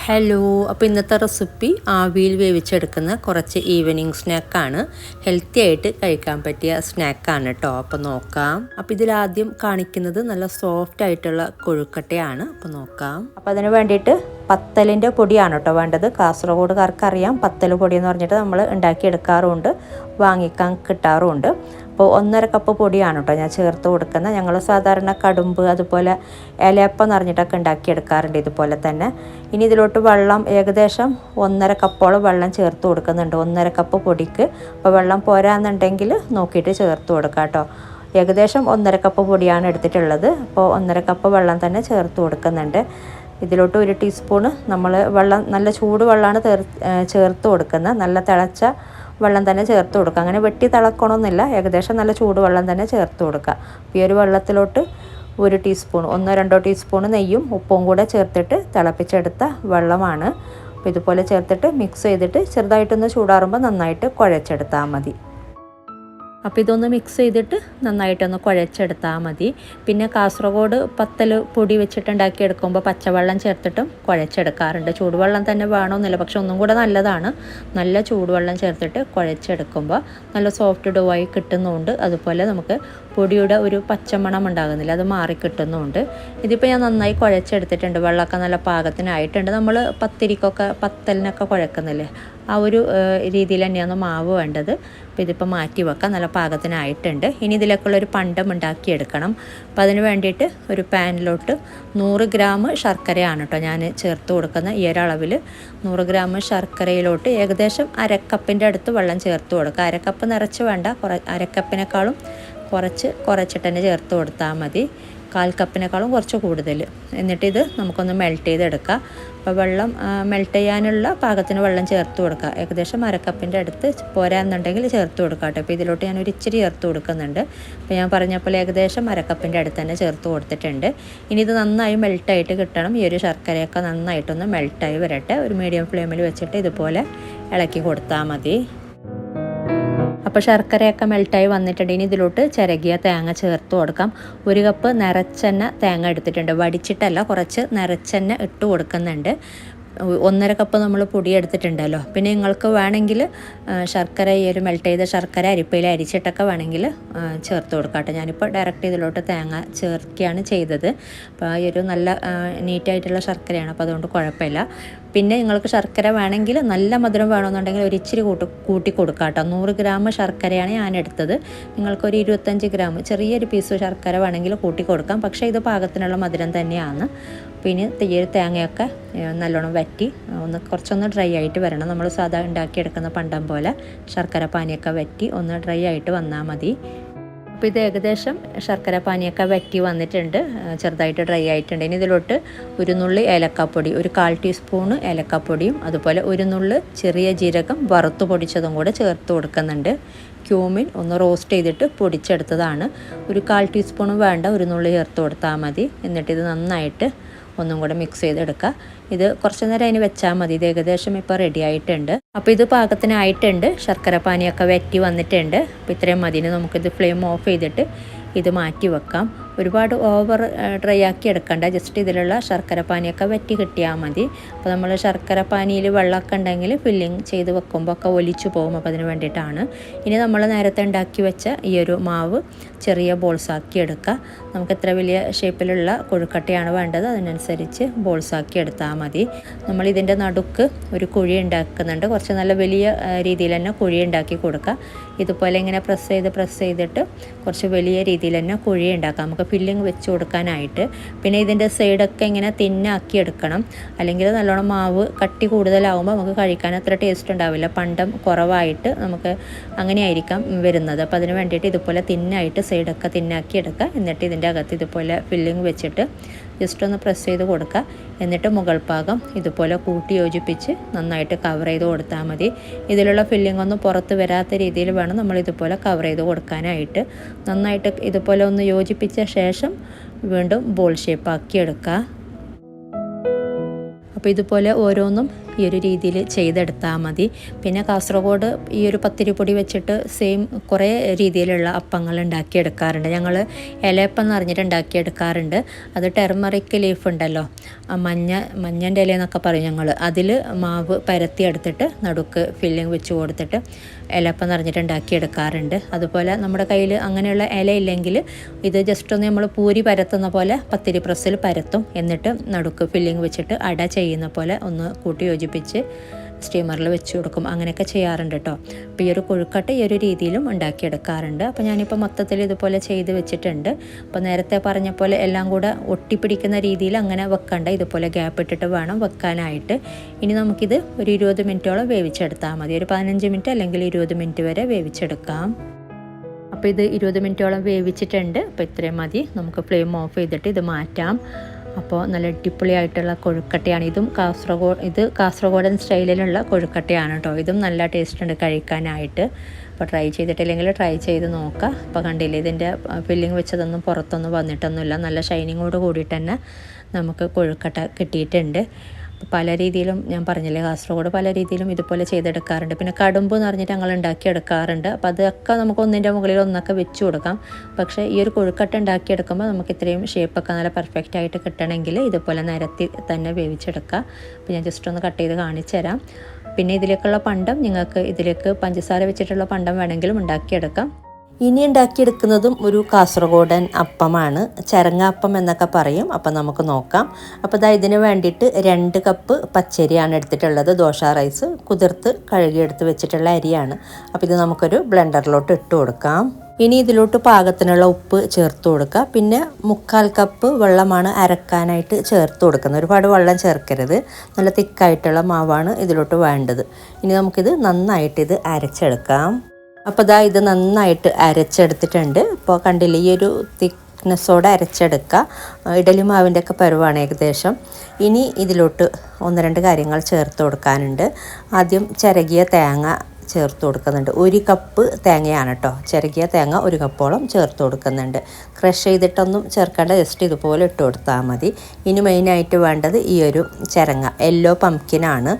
Hello, അപ്പോൾ ഇന്നത്തെ recipe ആവിയിൽ വേവിച്ചെടുക്കുന്ന കുറച്ച് ഈവനിങ് സ്നാക്കാണ്. ഹെൽത്തി ആയിട്ട് കഴിക്കാൻ പറ്റിയ സ്നാക്കാണ് കേട്ടോ. അപ്പോൾ നോക്കാം. അപ്പോൾ ഇതിലാദ്യം കാണിക്കുന്നത് നല്ല സോഫ്റ്റ് ആയിട്ടുള്ള കൊഴുക്കട്ടയാണ്. അപ്പോൾ നോക്കാം. അപ്പോൾ അതിന് വേണ്ടിയിട്ട് പത്തലിൻ്റെ പൊടിയാണ് കേട്ടോ വേണ്ടത്. കാസർഗോഡുകാർക്കറിയാം പത്തൽ പൊടി എന്ന് പറഞ്ഞിട്ട് നമ്മൾ ഉണ്ടാക്കിയെടുക്കാറുമുണ്ട്, വാങ്ങിക്കാൻ കിട്ടാറുമുണ്ട്. അപ്പോൾ 1.5 കപ്പ് പൊടിയാണ് കേട്ടോ ഞാൻ ചേർത്ത് കൊടുക്കുന്നത്. ഞങ്ങൾ സാധാരണ കടുമ്പ് അതുപോലെ ഇലയപ്പം എന്ന് പറഞ്ഞിട്ടൊക്കെ ഉണ്ടാക്കിയെടുക്കാറുണ്ട് ഇതുപോലെ തന്നെ. ഇനി ഇതിലോട്ട് വെള്ളം ഏകദേശം 1.5 കപ്പോളം വെള്ളം ചേർത്ത് കൊടുക്കുന്നുണ്ട് 1.5 കപ്പ് പൊടിക്ക്. അപ്പോൾ വെള്ളം പോരാന്നുണ്ടെങ്കിൽ നോക്കിയിട്ട് ചേർത്ത് കൊടുക്കാം കേട്ടോ. ഏകദേശം 1.5 കപ്പ് പൊടിയാണ് എടുത്തിട്ടുള്ളത്. അപ്പോൾ 1.5 കപ്പ് വെള്ളം തന്നെ ചേർത്ത് കൊടുക്കുന്നുണ്ട്. ഇതിലോട്ട് 1 ടീസ്പൂണ് നമ്മൾ വെള്ളം, നല്ല ചൂട് വെള്ളമാണ് ചേർത്ത് കൊടുക്കുന്നത്. നല്ല തിളച്ച വെള്ളം തന്നെ ചേർത്ത് കൊടുക്കുക. അങ്ങനെ വെട്ടി തിളക്കണമെന്നില്ല, ഏകദേശം നല്ല ചൂട് വെള്ളം തന്നെ ചേർത്ത് കൊടുക്കുക. ഈ ഒരു വെള്ളത്തിലോട്ട് 1 ടീസ്പൂൺ 1-2 ടീസ്പൂൺ നെയ്യും ഉപ്പും കൂടെ ചേർത്തിട്ട് തിളപ്പിച്ചെടുത്ത വെള്ളമാണ്. അപ്പോൾ ഇതുപോലെ ചേർത്തിട്ട് മിക്സ് ചെയ്തിട്ട് ചെറുതായിട്ടൊന്ന് ചൂടാറുമ്പോൾ നന്നായിട്ട് കുഴച്ചെടുത്താൽ മതി. അപ്പോൾ ഇതൊന്ന് മിക്സ് ചെയ്തിട്ട് നന്നായിട്ടൊന്ന് കുഴച്ചെടുത്താൽ മതി. പിന്നെ കാസർഗോഡ് പത്തൽ പൊടി വെച്ചിട്ടുണ്ടാക്കി എടുക്കുമ്പോൾ പച്ചവെള്ളം ചേർത്തിട്ടും കുഴച്ചെടുക്കാറുണ്ട്. ചൂടുവെള്ളം തന്നെ വേണമെന്നില്ല, പക്ഷെ ഒന്നും കൂടെ നല്ലതാണ് നല്ല ചൂടുവെള്ളം ചേർത്തിട്ട് കുഴച്ചെടുക്കുമ്പോൾ നല്ല സോഫ്റ്റ് ഡോ ആയി കിട്ടുന്നുണ്ട്. അതുപോലെ നമുക്ക് പൊടിയുടെ ഒരു പച്ചമണം ഉണ്ടാകുന്നില്ല, അത് മാറി കിട്ടുന്നുണ്ട്. ഇതിപ്പോൾ ഞാൻ നന്നായി കുഴച്ചെടുത്തിട്ടുണ്ട്. വെള്ളമൊക്കെ നല്ല പാകത്തിനായിട്ടുണ്ട്. നമ്മൾ പത്തലിനൊക്കെ കുഴക്കുന്നില്ലേ, ആ ഒരു രീതിയിൽ തന്നെയാണ് മാവ് വേണ്ടത്. അപ്പോൾ ഇതിപ്പോൾ മാറ്റി വെക്കാം, നല്ല പാകത്തിനായിട്ടുണ്ട്. ഇനി ഇതിലേക്കുള്ളൊരു പണ്ടം ഉണ്ടാക്കിയെടുക്കണം. അപ്പോൾ അതിന് വേണ്ടിയിട്ട് ഒരു പാനിലോട്ട് 100 ഗ്രാം ശർക്കരയാണ് കേട്ടോ ഞാൻ ചേർത്ത് കൊടുക്കുന്ന. ഈ ഒരളവിൽ 100 ഗ്രാം ശർക്കരയിലോട്ട് ഏകദേശം 1/2 കപ്പിൻ്റെ അടുത്ത് വെള്ളം ചേർത്ത് കൊടുക്കുക. 1/2 കപ്പ് നിറച്ച് വേണ്ട, 1/2 കപ്പിനേക്കാളും കുറച്ചിട്ട് തന്നെ ചേർത്ത് കൊടുത്താൽ മതി. 1/4 കപ്പിനേക്കാളും കുറച്ച് കൂടുതൽ. എന്നിട്ട് ഇത് നമുക്കൊന്ന് മെൽറ്റ് ചെയ്തെടുക്കാം. അപ്പോൾ വെള്ളം മെൽറ്റ് ചെയ്യാനുള്ള പാകത്തിന് വെള്ളം ചേർത്ത് കൊടുക്കുക. ഏകദേശം 1/2 കപ്പിൻ്റെ അടുത്ത് പോരാന്നുണ്ടെങ്കിൽ ചേർത്ത് കൊടുക്കാം കേട്ടോ. അപ്പോൾ ഇതിലോട്ട് ഞാനൊരു ഇച്ചിരി ചേർത്ത് കൊടുക്കുന്നുണ്ട്. അപ്പോൾ ഞാൻ പറഞ്ഞപ്പോൾ ഏകദേശം 1/2 കപ്പിൻ്റെ അടുത്ത് തന്നെ ചേർത്ത് കൊടുത്തിട്ടുണ്ട്. ഇനി ഇത് നന്നായി മെൽട്ടായിട്ട് കിട്ടണം. ഈ ഒരു ശർക്കരയൊക്കെ നന്നായിട്ടൊന്ന് മെൽട്ടായി വരട്ടെ. ഒരു മീഡിയം ഫ്ലെയിമിൽ വെച്ചിട്ട് ഇതുപോലെ ഇളക്കി കൊടുത്താൽ മതി. അപ്പോൾ ശർക്കരയൊക്കെ മെൽട്ടായി വന്നിട്ടുണ്ട്. ഇനി ഇതിലോട്ട് ചിരകിയ തേങ്ങ ചേർത്ത് കൊടുക്കാം. 1 കപ്പ് നിറച്ചെണ്ണ തേങ്ങ എടുത്തിട്ടുണ്ട്, വടിച്ചിട്ടല്ല, കുറച്ച് നിറച്ചെണ്ണ ഇട്ട് കൊടുക്കുന്നുണ്ട്. 1.5 കപ്പ് നമ്മൾ പൊടി എടുത്തിട്ടുണ്ടല്ലോ. പിന്നെ നിങ്ങൾക്ക് വേണമെങ്കിൽ ശർക്കര, ഈ ഒരു മെൽറ്റ് ചെയ്ത ശർക്കര അരിപ്പയിൽ അരിച്ചിട്ടൊക്കെ വേണമെങ്കിൽ ചേർത്ത് കൊടുക്കാം കേട്ടോ. ഞാനിപ്പോൾ ഡയറക്റ്റ് ഇതിലോട്ട് തേങ്ങ ചേർക്കുകയാണ് ചെയ്തത്. അപ്പോൾ ഈ ഒരു നല്ല നീറ്റായിട്ടുള്ള ശർക്കരയാണ്, അപ്പോൾ അതുകൊണ്ട് കുഴപ്പമില്ല. പിന്നെ നിങ്ങൾക്ക് ശർക്കര വേണമെങ്കിൽ നല്ല മധുരം വേണമെന്നുണ്ടെങ്കിൽ ഒരു ഇച്ചിരി കൂട്ടി കൊടുക്കാം കേട്ടോ. 100 ഗ്രാം ശർക്കരയാണ് ഞാൻ എടുത്തത്. നിങ്ങൾക്കൊരു 25 ഗ്രാം ചെറിയൊരു പീസ് ശർക്കര വേണമെങ്കിൽ കൂട്ടി കൊടുക്കാം. പക്ഷേ ഇത് പാകത്തിനുള്ള മധുരം തന്നെയാണ്. പിന്നെ തേങ്ങയൊക്കെ നല്ലോണം വറ്റി കുറച്ചൊന്ന് ഡ്രൈ ആയിട്ട് വരണം. നമ്മൾ സാധാ ഉണ്ടാക്കിയെടുക്കുന്ന പണ്ടം പോലെ ശർക്കര പാനിയൊക്കെ വറ്റി ഒന്ന് ഡ്രൈ ആയിട്ട് വന്നാൽ മതി. അപ്പോൾ ഇത് ഏകദേശം ശർക്കര പാനിയൊക്കെ വറ്റി വന്നിട്ടുണ്ട്, ചെറുതായിട്ട് ഡ്രൈ ആയിട്ടുണ്ട്. ഇനി ഇതിലോട്ട് 1 നുള്ളി ഏലക്കാപ്പൊടി, 1/4 ടീസ്പൂണ് ഏലക്കാപ്പൊടിയും അതുപോലെ 1 നുള്ളി ചെറിയ ജീരകം വറുത്ത് പൊടിച്ചതും കൂടെ ചേർത്ത് കൊടുക്കുന്നുണ്ട്. ക്യൂമിൻ ഒന്ന് റോസ്റ്റ് ചെയ്തിട്ട് പൊടിച്ചെടുത്തതാണ്. 1/4 ടീസ്പൂണും വേണ്ട, 1 നുള്ളി ചേർത്ത് കൊടുത്താൽ മതി. എന്നിട്ടിത് നന്നായിട്ട് ഒന്നും കൂടെ മിക്സ് ചെയ്തെടുക്കുക. ഇത് കുറച്ച് നേരം അതിന് വെച്ചാൽ മതി. ഇത് ഏകദേശം ഇപ്പോൾ റെഡി ആയിട്ടുണ്ട്. അപ്പോൾ ഇത് പാകത്തിനായിട്ടുണ്ട്. ശർക്കര പാനിയൊക്കെ വറ്റി വന്നിട്ടുണ്ട്. അപ്പോൾ ഇത്രയും മതി. നമുക്കിത് ഫ്ലെയിം ഓഫ് ചെയ്തിട്ട് ഇത് മാറ്റി വെക്കാം. ഒരുപാട് ഓവർ ഡ്രൈ ആക്കി എടുക്കണ്ട, ജസ്റ്റ് ഇതിലുള്ള ശർക്കര പാനിയൊക്കെ വറ്റി കിട്ടിയാൽ മതി. അപ്പോൾ നമ്മൾ ശർക്കര പാനിയിൽ വെള്ളമൊക്കെ ഉണ്ടെങ്കിൽ ഫില്ലിങ് ചെയ്ത് വെക്കുമ്പോൾ ഒക്കെ ഒലിച്ചു പോകും. അപ്പോൾ അതിന് വേണ്ടിയിട്ടാണ്. ഇനി നമ്മൾ നേരത്തെ ഉണ്ടാക്കി വെച്ച ഈ ഒരു മാവ് ചെറിയ ബോൾസാക്കി എടുക്കുക. നമുക്ക് എത്ര വലിയ ഷേപ്പിലുള്ള കൊഴുക്കട്ടയാണ് വേണ്ടത് അതിനനുസരിച്ച് ബോൾസാക്കി എടുത്താൽ മതി. നമ്മൾ ഇതിൻ്റെ നടുക്ക് ഒരു കുഴി ഉണ്ടാക്കുന്നുണ്ട്. കുറച്ച് നല്ല വലിയ രീതിയിൽ തന്നെ കുഴി ഉണ്ടാക്കി കൊടുക്കുക. ഇതുപോലെ ഇങ്ങനെ പ്രസ് ചെയ്തിട്ട് കുറച്ച് വലിയ രീതിയിൽ തന്നെ കുഴി ഉണ്ടാക്കാം നമുക്ക് ഫില്ലിങ് വെച്ച് കൊടുക്കാനായിട്ട്. പിന്നെ ഇതിൻ്റെ സൈഡൊക്കെ ഇങ്ങനെ തിന്നാക്കി എടുക്കണം, അല്ലെങ്കിൽ നല്ലോണം മാവ് കട്ടി കൂടുതലാവുമ്പോൾ നമുക്ക് കഴിക്കാൻ അത്ര ടേസ്റ്റ് ഉണ്ടാവില്ല. പണ്ടം കുറവായിട്ട് നമുക്ക് അങ്ങനെയായിരിക്കാം വരുന്നത്. അപ്പോൾ അതിന് വേണ്ടിയിട്ട് ഇതുപോലെ തിന്നായിട്ട് സൈഡൊക്കെ തിന്നാക്കി എടുക്കുക. എന്നിട്ട് ഇതിൻ്റെ അകത്ത് ഇതുപോലെ ഫില്ലിങ് വെച്ചിട്ട് ജസ്റ്റ് ഒന്ന് പ്രസ് ചെയ്ത് കൊടുക്കുക. എന്നിട്ട് മുകൾ ഭാഗം ഇതുപോലെ കൂട്ടി യോജിപ്പിച്ച് നന്നായിട്ട് കവർ ചെയ്ത് കൊടുത്താൽ മതി. ഇതിലുള്ള ഫില്ലിംഗ് ഒന്നും പുറത്ത് വരാത്ത രീതിയിൽ വേണം നമ്മൾ ഇതുപോലെ കവർ ചെയ്ത് കൊടുക്കാനായിട്ട്. നന്നായിട്ട് ഇതുപോലെ ഒന്ന് യോജിപ്പിച്ച ശേഷം വീണ്ടും ബോൾ ഷേപ്പ് ആക്കി എടുക്കുക. അപ്പോൾ ഇതുപോലെ ഓരോന്നും ഈ ഒരു രീതിയിൽ ചെയ്തെടുത്താൽ മതി. പിന്നെ കാസർഗോഡ് ഈ ഒരു പത്തിരിപ്പൊടി വെച്ചിട്ട് സെയിം കുറേ രീതിയിലുള്ള അപ്പങ്ങൾ ഉണ്ടാക്കിയെടുക്കാറുണ്ട്. ഞങ്ങൾ ഇലയപ്പം എന്ന് പറഞ്ഞിട്ട് ഉണ്ടാക്കിയെടുക്കാറുണ്ട്. അത് ടെർമറിക് ലീഫ് ഉണ്ടല്ലോ, മഞ്ഞൻ്റെ ഇല എന്നൊക്കെ പറയും ഞങ്ങൾ. അതിൽ മാവ് പരത്തി എടുത്തിട്ട് നടുക്ക് ഫില്ലിങ് വെച്ച് കൊടുത്തിട്ട് ഇലപ്പം നിറഞ്ഞിട്ട് ഉണ്ടാക്കിയെടുക്കാറുണ്ട്. അതുപോലെ നമ്മുടെ കയ്യിൽ അങ്ങനെയുള്ള ഇല ഇല്ലെങ്കിൽ ഇത് ജസ്റ്റ് ഒന്ന് നമ്മൾ പൂരി പരത്തുന്ന പോലെ പത്തിരി പ്രസ്സിൽ പരത്തും. എന്നിട്ട് നടുക്ക് ഫില്ലിങ് വെച്ചിട്ട് അട ചെയ്യുന്ന പോലെ ഒന്ന് കൂട്ടി യോജിപ്പിച്ച് സ്റ്റീമറിൽ വെച്ച് കൊടുക്കും. അങ്ങനെയൊക്കെ ചെയ്യാറുണ്ട് കേട്ടോ. അപ്പോൾ ഈ ഒരു കൊഴുക്കട്ട ഈ ഒരു രീതിയിലും ഉണ്ടാക്കിയെടുക്കാറുണ്ട്. അപ്പോൾ ഞാനിപ്പോൾ മൊത്തത്തിൽ ഇതുപോലെ ചെയ്ത് വെച്ചിട്ടുണ്ട്. അപ്പോൾ നേരത്തെ പറഞ്ഞ പോലെ എല്ലാം കൂടെ ഒട്ടിപ്പിടിക്കുന്ന രീതിയിൽ അങ്ങനെ വെക്കണ്ട, ഇതുപോലെ ഗ്യാപ്പ് ഇട്ടിട്ട് വേണം വെക്കാനായിട്ട്. ഇനി നമുക്കിത് ഒരു 20 മിനിറ്റോളം വേവിച്ചെടുത്താൽ മതി. ഒരു 15 മിനിറ്റ് അല്ലെങ്കിൽ 20 മിനിറ്റ് വരെ വേവിച്ചെടുക്കാം. അപ്പോൾ ഇത് 20 മിനിറ്റോളം വേവിച്ചിട്ടുണ്ട്. അപ്പോൾ ഇത്രയും മതി. നമുക്ക് ഫ്ലെയിം ഓഫ് ചെയ്തിട്ട് ഇത് മാറ്റാം. അപ്പോൾ നല്ല അടിപൊളിയായിട്ടുള്ള കൊഴുക്കട്ടയാണ്. ഇത് കാസർഗോഡൻ സ്റ്റൈലിലുള്ള കൊഴുക്കട്ടയാണ് കേട്ടോ. ഇതും നല്ല ടേസ്റ്റ് ഉണ്ട് കഴിക്കാനായിട്ട്. അപ്പോൾ ട്രൈ ചെയ്തിട്ടില്ലെങ്കിൽ ട്രൈ ചെയ്ത് നോക്കുക. അപ്പോൾ കണ്ടില്ലേ, ഇതിൻ്റെ ഫില്ലിങ് വെച്ചതൊന്നും പുറത്തൊന്നും വന്നിട്ടൊന്നുമില്ല. നല്ല ഷൈനിങ്ങോട് കൂടിയിട്ട് തന്നെ നമുക്ക് കൊഴുക്കട്ട കിട്ടിയിട്ടുണ്ട്. പല രീതിയിലും ഞാൻ പറഞ്ഞില്ലേ, കാസർഗോഡ് പല രീതിയിലും ഇതുപോലെ ചെയ്തെടുക്കാറുണ്ട്. പിന്നെ കടുമ്പ് എന്ന് പറഞ്ഞിട്ട് ഞങ്ങൾ ഉണ്ടാക്കിയെടുക്കാറുണ്ട്. അപ്പോൾ അതൊക്കെ നമുക്ക് ഒന്നിൻ്റെ മുകളിൽ ഒന്നൊക്കെ വെച്ച് കൊടുക്കാം. പക്ഷേ ഈ ഒരു കൊഴുക്കട്ട ഉണ്ടാക്കിയെടുക്കുമ്പോൾ നമുക്ക് ഇത്രയും ഷേപ്പൊക്കെ നല്ല പെർഫെക്റ്റ് ആയിട്ട് കിട്ടണമെങ്കിൽ ഇതുപോലെ നിരത്തി തന്നെ വേവിച്ചെടുക്കുക. അപ്പോൾ ഞാൻ ജസ്റ്റ് ഒന്ന് കട്ട് ചെയ്ത് കാണിച്ചു തരാം. പിന്നെ ഇതിലേക്കുള്ള പണ്ടം നിങ്ങൾക്ക് ഇതിലേക്ക് പഞ്ചസാര വെച്ചിട്ടുള്ള പണ്ടം വേണമെങ്കിലും ഉണ്ടാക്കിയെടുക്കാം. ഇനി ഉണ്ടാക്കിയെടുക്കുന്നതും ഒരു കാസർഗോഡൻ അപ്പമാണ്, ചരങ്ങാപ്പം എന്നൊക്കെ പറയും. അപ്പം നമുക്ക് നോക്കാം. അപ്പോൾ ഇതിന് വേണ്ടിയിട്ട് 2 കപ്പ് പച്ചരിയാണ് എടുത്തിട്ടുള്ളത്. ദോശ റൈസ് കുതിർത്ത് കഴുകിയെടുത്ത് വെച്ചിട്ടുള്ള അരിയാണ്. അപ്പോൾ ഇത് നമുക്കൊരു ബ്ലെൻഡറിലോട്ട് ഇട്ട് കൊടുക്കാം. ഇനി ഇതിലോട്ട് പാകത്തിനുള്ള ഉപ്പ് ചേർത്ത് കൊടുക്കുക. പിന്നെ 1/4 കപ്പ് വെള്ളമാണ് അരക്കാനായിട്ട് ചേർത്ത് കൊടുക്കുന്നത്. ഒരുപാട് വെള്ളം ചേർക്കരുത്. നല്ല തിക്കായിട്ടുള്ള മാവാണ് ഇതിലോട്ട് വേണ്ടത്. ഇനി നമുക്കിത് നന്നായിട്ട് ഇത് അരച്ചെടുക്കാം. അപ്പോൾ ഇത് നന്നായിട്ട് അരച്ചെടുത്തിട്ടുണ്ട്. ഇപ്പോൾ കണ്ടില്ലേ, ഈ ഒരു തിക്നെസ്സോടെ അരച്ചെടുക്കുക. ഇഡലി മാവിൻ്റെ ഒക്കെ പരുവാണ് ഏകദേശം. ഇനി ഇതിലോട്ട് 1-2 കാര്യങ്ങൾ ചേർത്ത് കൊടുക്കാനുണ്ട്. ആദ്യം ചിരകിയ തേങ്ങ ചേർത്ത് കൊടുക്കുന്നുണ്ട്. 1 കപ്പ് തേങ്ങയാണ് കേട്ടോ. ചിരകിയ തേങ്ങ 1 കപ്പോളം ചേർത്ത് കൊടുക്കുന്നുണ്ട്. ക്രഷ് ചെയ്തിട്ടൊന്നും ചേർക്കേണ്ട, ജസ്റ്റ് ഇതുപോലെ ഇട്ട് കൊടുത്താൽ മതി. ഇനി മെയിനായിട്ട് വേണ്ടത് ഈ ഒരു ചിരങ്ങ, യെല്ലോ പംകിനാണ്.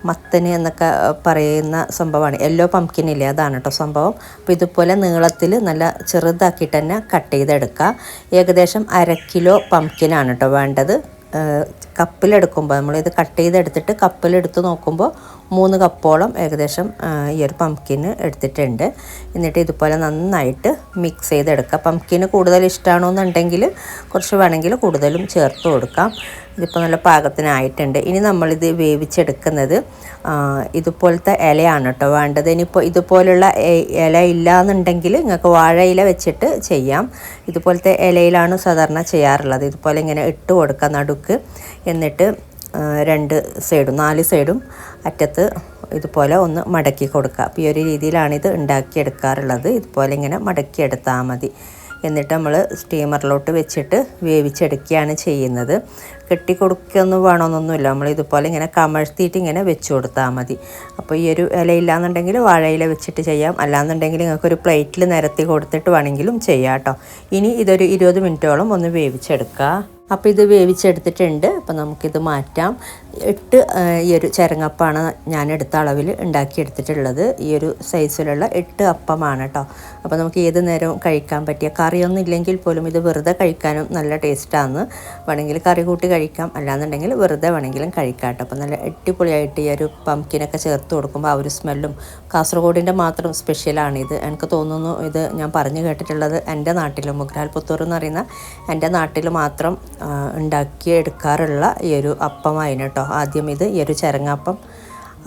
മത്തന് എന്നൊക്കെ പറയുന്ന സംഭവമാണ്. യെല്ലോ പംകിനില്ലേ, അതാണ് കേട്ടോ സംഭവം. അപ്പോൾ ഇതുപോലെ നീളത്തിൽ നല്ല ചെറുതാക്കിയിട്ട് തന്നെ കട്ട് ചെയ്തെടുക്കുക. ഏകദേശം 1/2 കിലോ പംകിനാണ് കേട്ടോ വേണ്ടത്. കപ്പിലെടുക്കുമ്പോൾ നമ്മളിത് കട്ട് ചെയ്തെടുത്തിട്ട് കപ്പിലെടുത്ത് നോക്കുമ്പോൾ 3 കപ്പോളം ഏകദേശം ഈ ഒരു പംകിന് എടുത്തിട്ടുണ്ട്. എന്നിട്ട് ഇതുപോലെ നന്നായിട്ട് മിക്സ് ചെയ്തെടുക്കുക. പംകിന് കൂടുതൽ ഇഷ്ടമാണെന്നുണ്ടെങ്കിൽ കുറച്ച് വേണമെങ്കിൽ കൂടുതലും ചേർത്ത് കൊടുക്കാം. ഇതിപ്പോൾ നല്ല പാകത്തിനായിട്ടുണ്ട്. ഇനി നമ്മളിത് വേവിച്ചെടുക്കുന്നത് ഇതുപോലത്തെ ഇലയാണ് കേട്ടോ വേണ്ടത്. ഇനിയിപ്പോൾ ഇതുപോലുള്ള ഇല ഇല്ലയെന്നുണ്ടെങ്കിൽ നിങ്ങൾക്ക് വാഴയില വെച്ചിട്ട് ചെയ്യാം. ഇതുപോലത്തെ ഇലയിലാണ് സാധാരണ ചെയ്യാറുള്ളത്. ഇതുപോലെ ഇങ്ങനെ ഇട്ട് കൊടുക്കുക നടുക്ക്. എന്നിട്ട് 2 സൈഡും 4 സൈഡും അറ്റത്ത് ഇതുപോലെ ഒന്ന് മടക്കി കൊടുക്കുക. അപ്പോൾ ഈ ഒരു രീതിയിലാണിത് ഉണ്ടാക്കിയെടുക്കാറുള്ളത്. ഇതുപോലെ ഇങ്ങനെ മടക്കിയെടുത്താൽ മതി. എന്നിട്ട് നമ്മൾ സ്റ്റീമറിലോട്ട് വെച്ചിട്ട് വേവിച്ചെടുക്കുകയാണ് ചെയ്യുന്നത്. കെട്ടിക്കൊടുക്കൊന്നും വേണമെന്നൊന്നുമില്ല. നമ്മൾ ഇതുപോലെ ഇങ്ങനെ കമഴ്ത്തിയിട്ട് ഇങ്ങനെ വെച്ച് കൊടുത്താൽ മതി. അപ്പോൾ ഈ ഒരു ഇലയില്ലാന്നുണ്ടെങ്കിൽ വാഴയില വെച്ചിട്ട് ചെയ്യാം. അല്ലാന്നുണ്ടെങ്കിൽ നിങ്ങൾക്കൊരു പ്ലേറ്റിൽ നിരത്തി കൊടുത്തിട്ട് വേണമെങ്കിലും ചെയ്യാം കേട്ടോ. ഇനി ഇതൊരു 20 മിനിറ്റോളം ഒന്ന് വേവിച്ചെടുക്കുക. അപ്പോൾ ഇത് വേവിച്ചെടുത്തിട്ടുണ്ട്. അപ്പോൾ നമുക്കിത് മാറ്റാം. 8 ഈ ഒരു ചരങ്ങപ്പമാണ് ഞാൻ എടുത്ത അളവിൽ ഉണ്ടാക്കിയെടുത്തിട്ടുള്ളത്. ഈ ഒരു സൈസിലുള്ള 8 അപ്പമാണ് കേട്ടോ. അപ്പോൾ നമുക്ക് ഏത് നേരവും കഴിക്കാൻ പറ്റിയ, കറിയൊന്നും ഇല്ലെങ്കിൽ പോലും ഇത് വെറുതെ കഴിക്കാനും നല്ല ടേസ്റ്റാണ്. വേണമെങ്കിൽ കറി കൂട്ടി കഴിക്കാം, അല്ലാന്നുണ്ടെങ്കിൽ വെറുതെ വേണമെങ്കിലും കഴിക്കാം കേട്ടോ. അപ്പോൾ നല്ല അടിപൊളിയായിട്ട് ഈ ഒരു പംകിനൊക്കെ ചേർത്ത് കൊടുക്കുമ്പോൾ ആ ഒരു സ്മെല്ലും കാസർഗോഡിൻ്റെ മാത്രം സ്പെഷ്യലാണിത്. എനിക്ക് തോന്നുന്നു ഇത് ഞാൻ പറഞ്ഞു കേട്ടിട്ടുള്ളത് എൻ്റെ നാട്ടിൽ മുഗ്രാൽ പുത്തൂർ എന്ന് പറയുന്ന എൻ്റെ നാട്ടിൽ മാത്രം ഉണ്ടാക്കിയെടുക്കാറുള്ള ഈ ഒരു അപ്പമായിരുന്നു കേട്ടോ. ആദ്യം ഇത് ഈ ഒരു ചരങ്ങാപ്പം.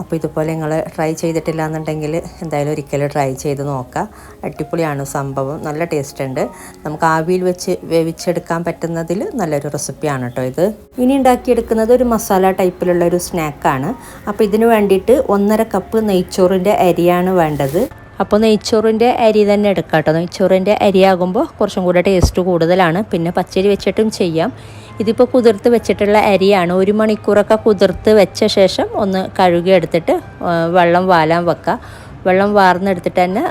അപ്പോൾ ഇതുപോലെ നിങ്ങൾ ട്രൈ ചെയ്തിട്ടില്ല എന്നുണ്ടെങ്കിൽ എന്തായാലും ഒരിക്കലും ട്രൈ ചെയ്ത് നോക്കുക. അടിപൊളിയാണ് സംഭവം, നല്ല ടേസ്റ്റ് ഉണ്ട്. നമുക്ക് ആവിയിൽ വെച്ച് വേവിച്ചെടുക്കാൻ പറ്റുന്നതിൽ നല്ലൊരു റെസിപ്പിയാണ് കേട്ടോ ഇത്. ഇനി ഉണ്ടാക്കിയെടുക്കുന്നത് ഒരു മസാല ടൈപ്പിലുള്ള ഒരു സ്നാക്കാണ്. അപ്പോൾ ഇതിന് വേണ്ടിയിട്ട് 1.5 കപ്പ് നെയ്ച്ചോറിൻ്റെ അരിയാണ് വേണ്ടത്. അപ്പോൾ നെയ്ച്ചോറിൻ്റെ അരി തന്നെ എടുക്കാം കേട്ടോ. നെയ്ച്ചോറിൻ്റെ അരിയാകുമ്പോൾ കുറച്ചും കൂടെ ടേസ്റ്റ് കൂടുതലാണ്. പിന്നെ പച്ചരി വെച്ചിട്ടും ചെയ്യാം. ഇതിപ്പോൾ കുതിർത്ത് വെച്ചിട്ടുള്ള അരിയാണ്. 1 മണിക്കൂറൊക്കെ കുതിർത്ത് വെച്ച ശേഷം ഒന്ന് കഴുകി എടുത്തിട്ട് വെള്ളം വാലാൻ വെക്കുക. വെള്ളം വാർന്നെടുത്തിട്ട് തന്നെ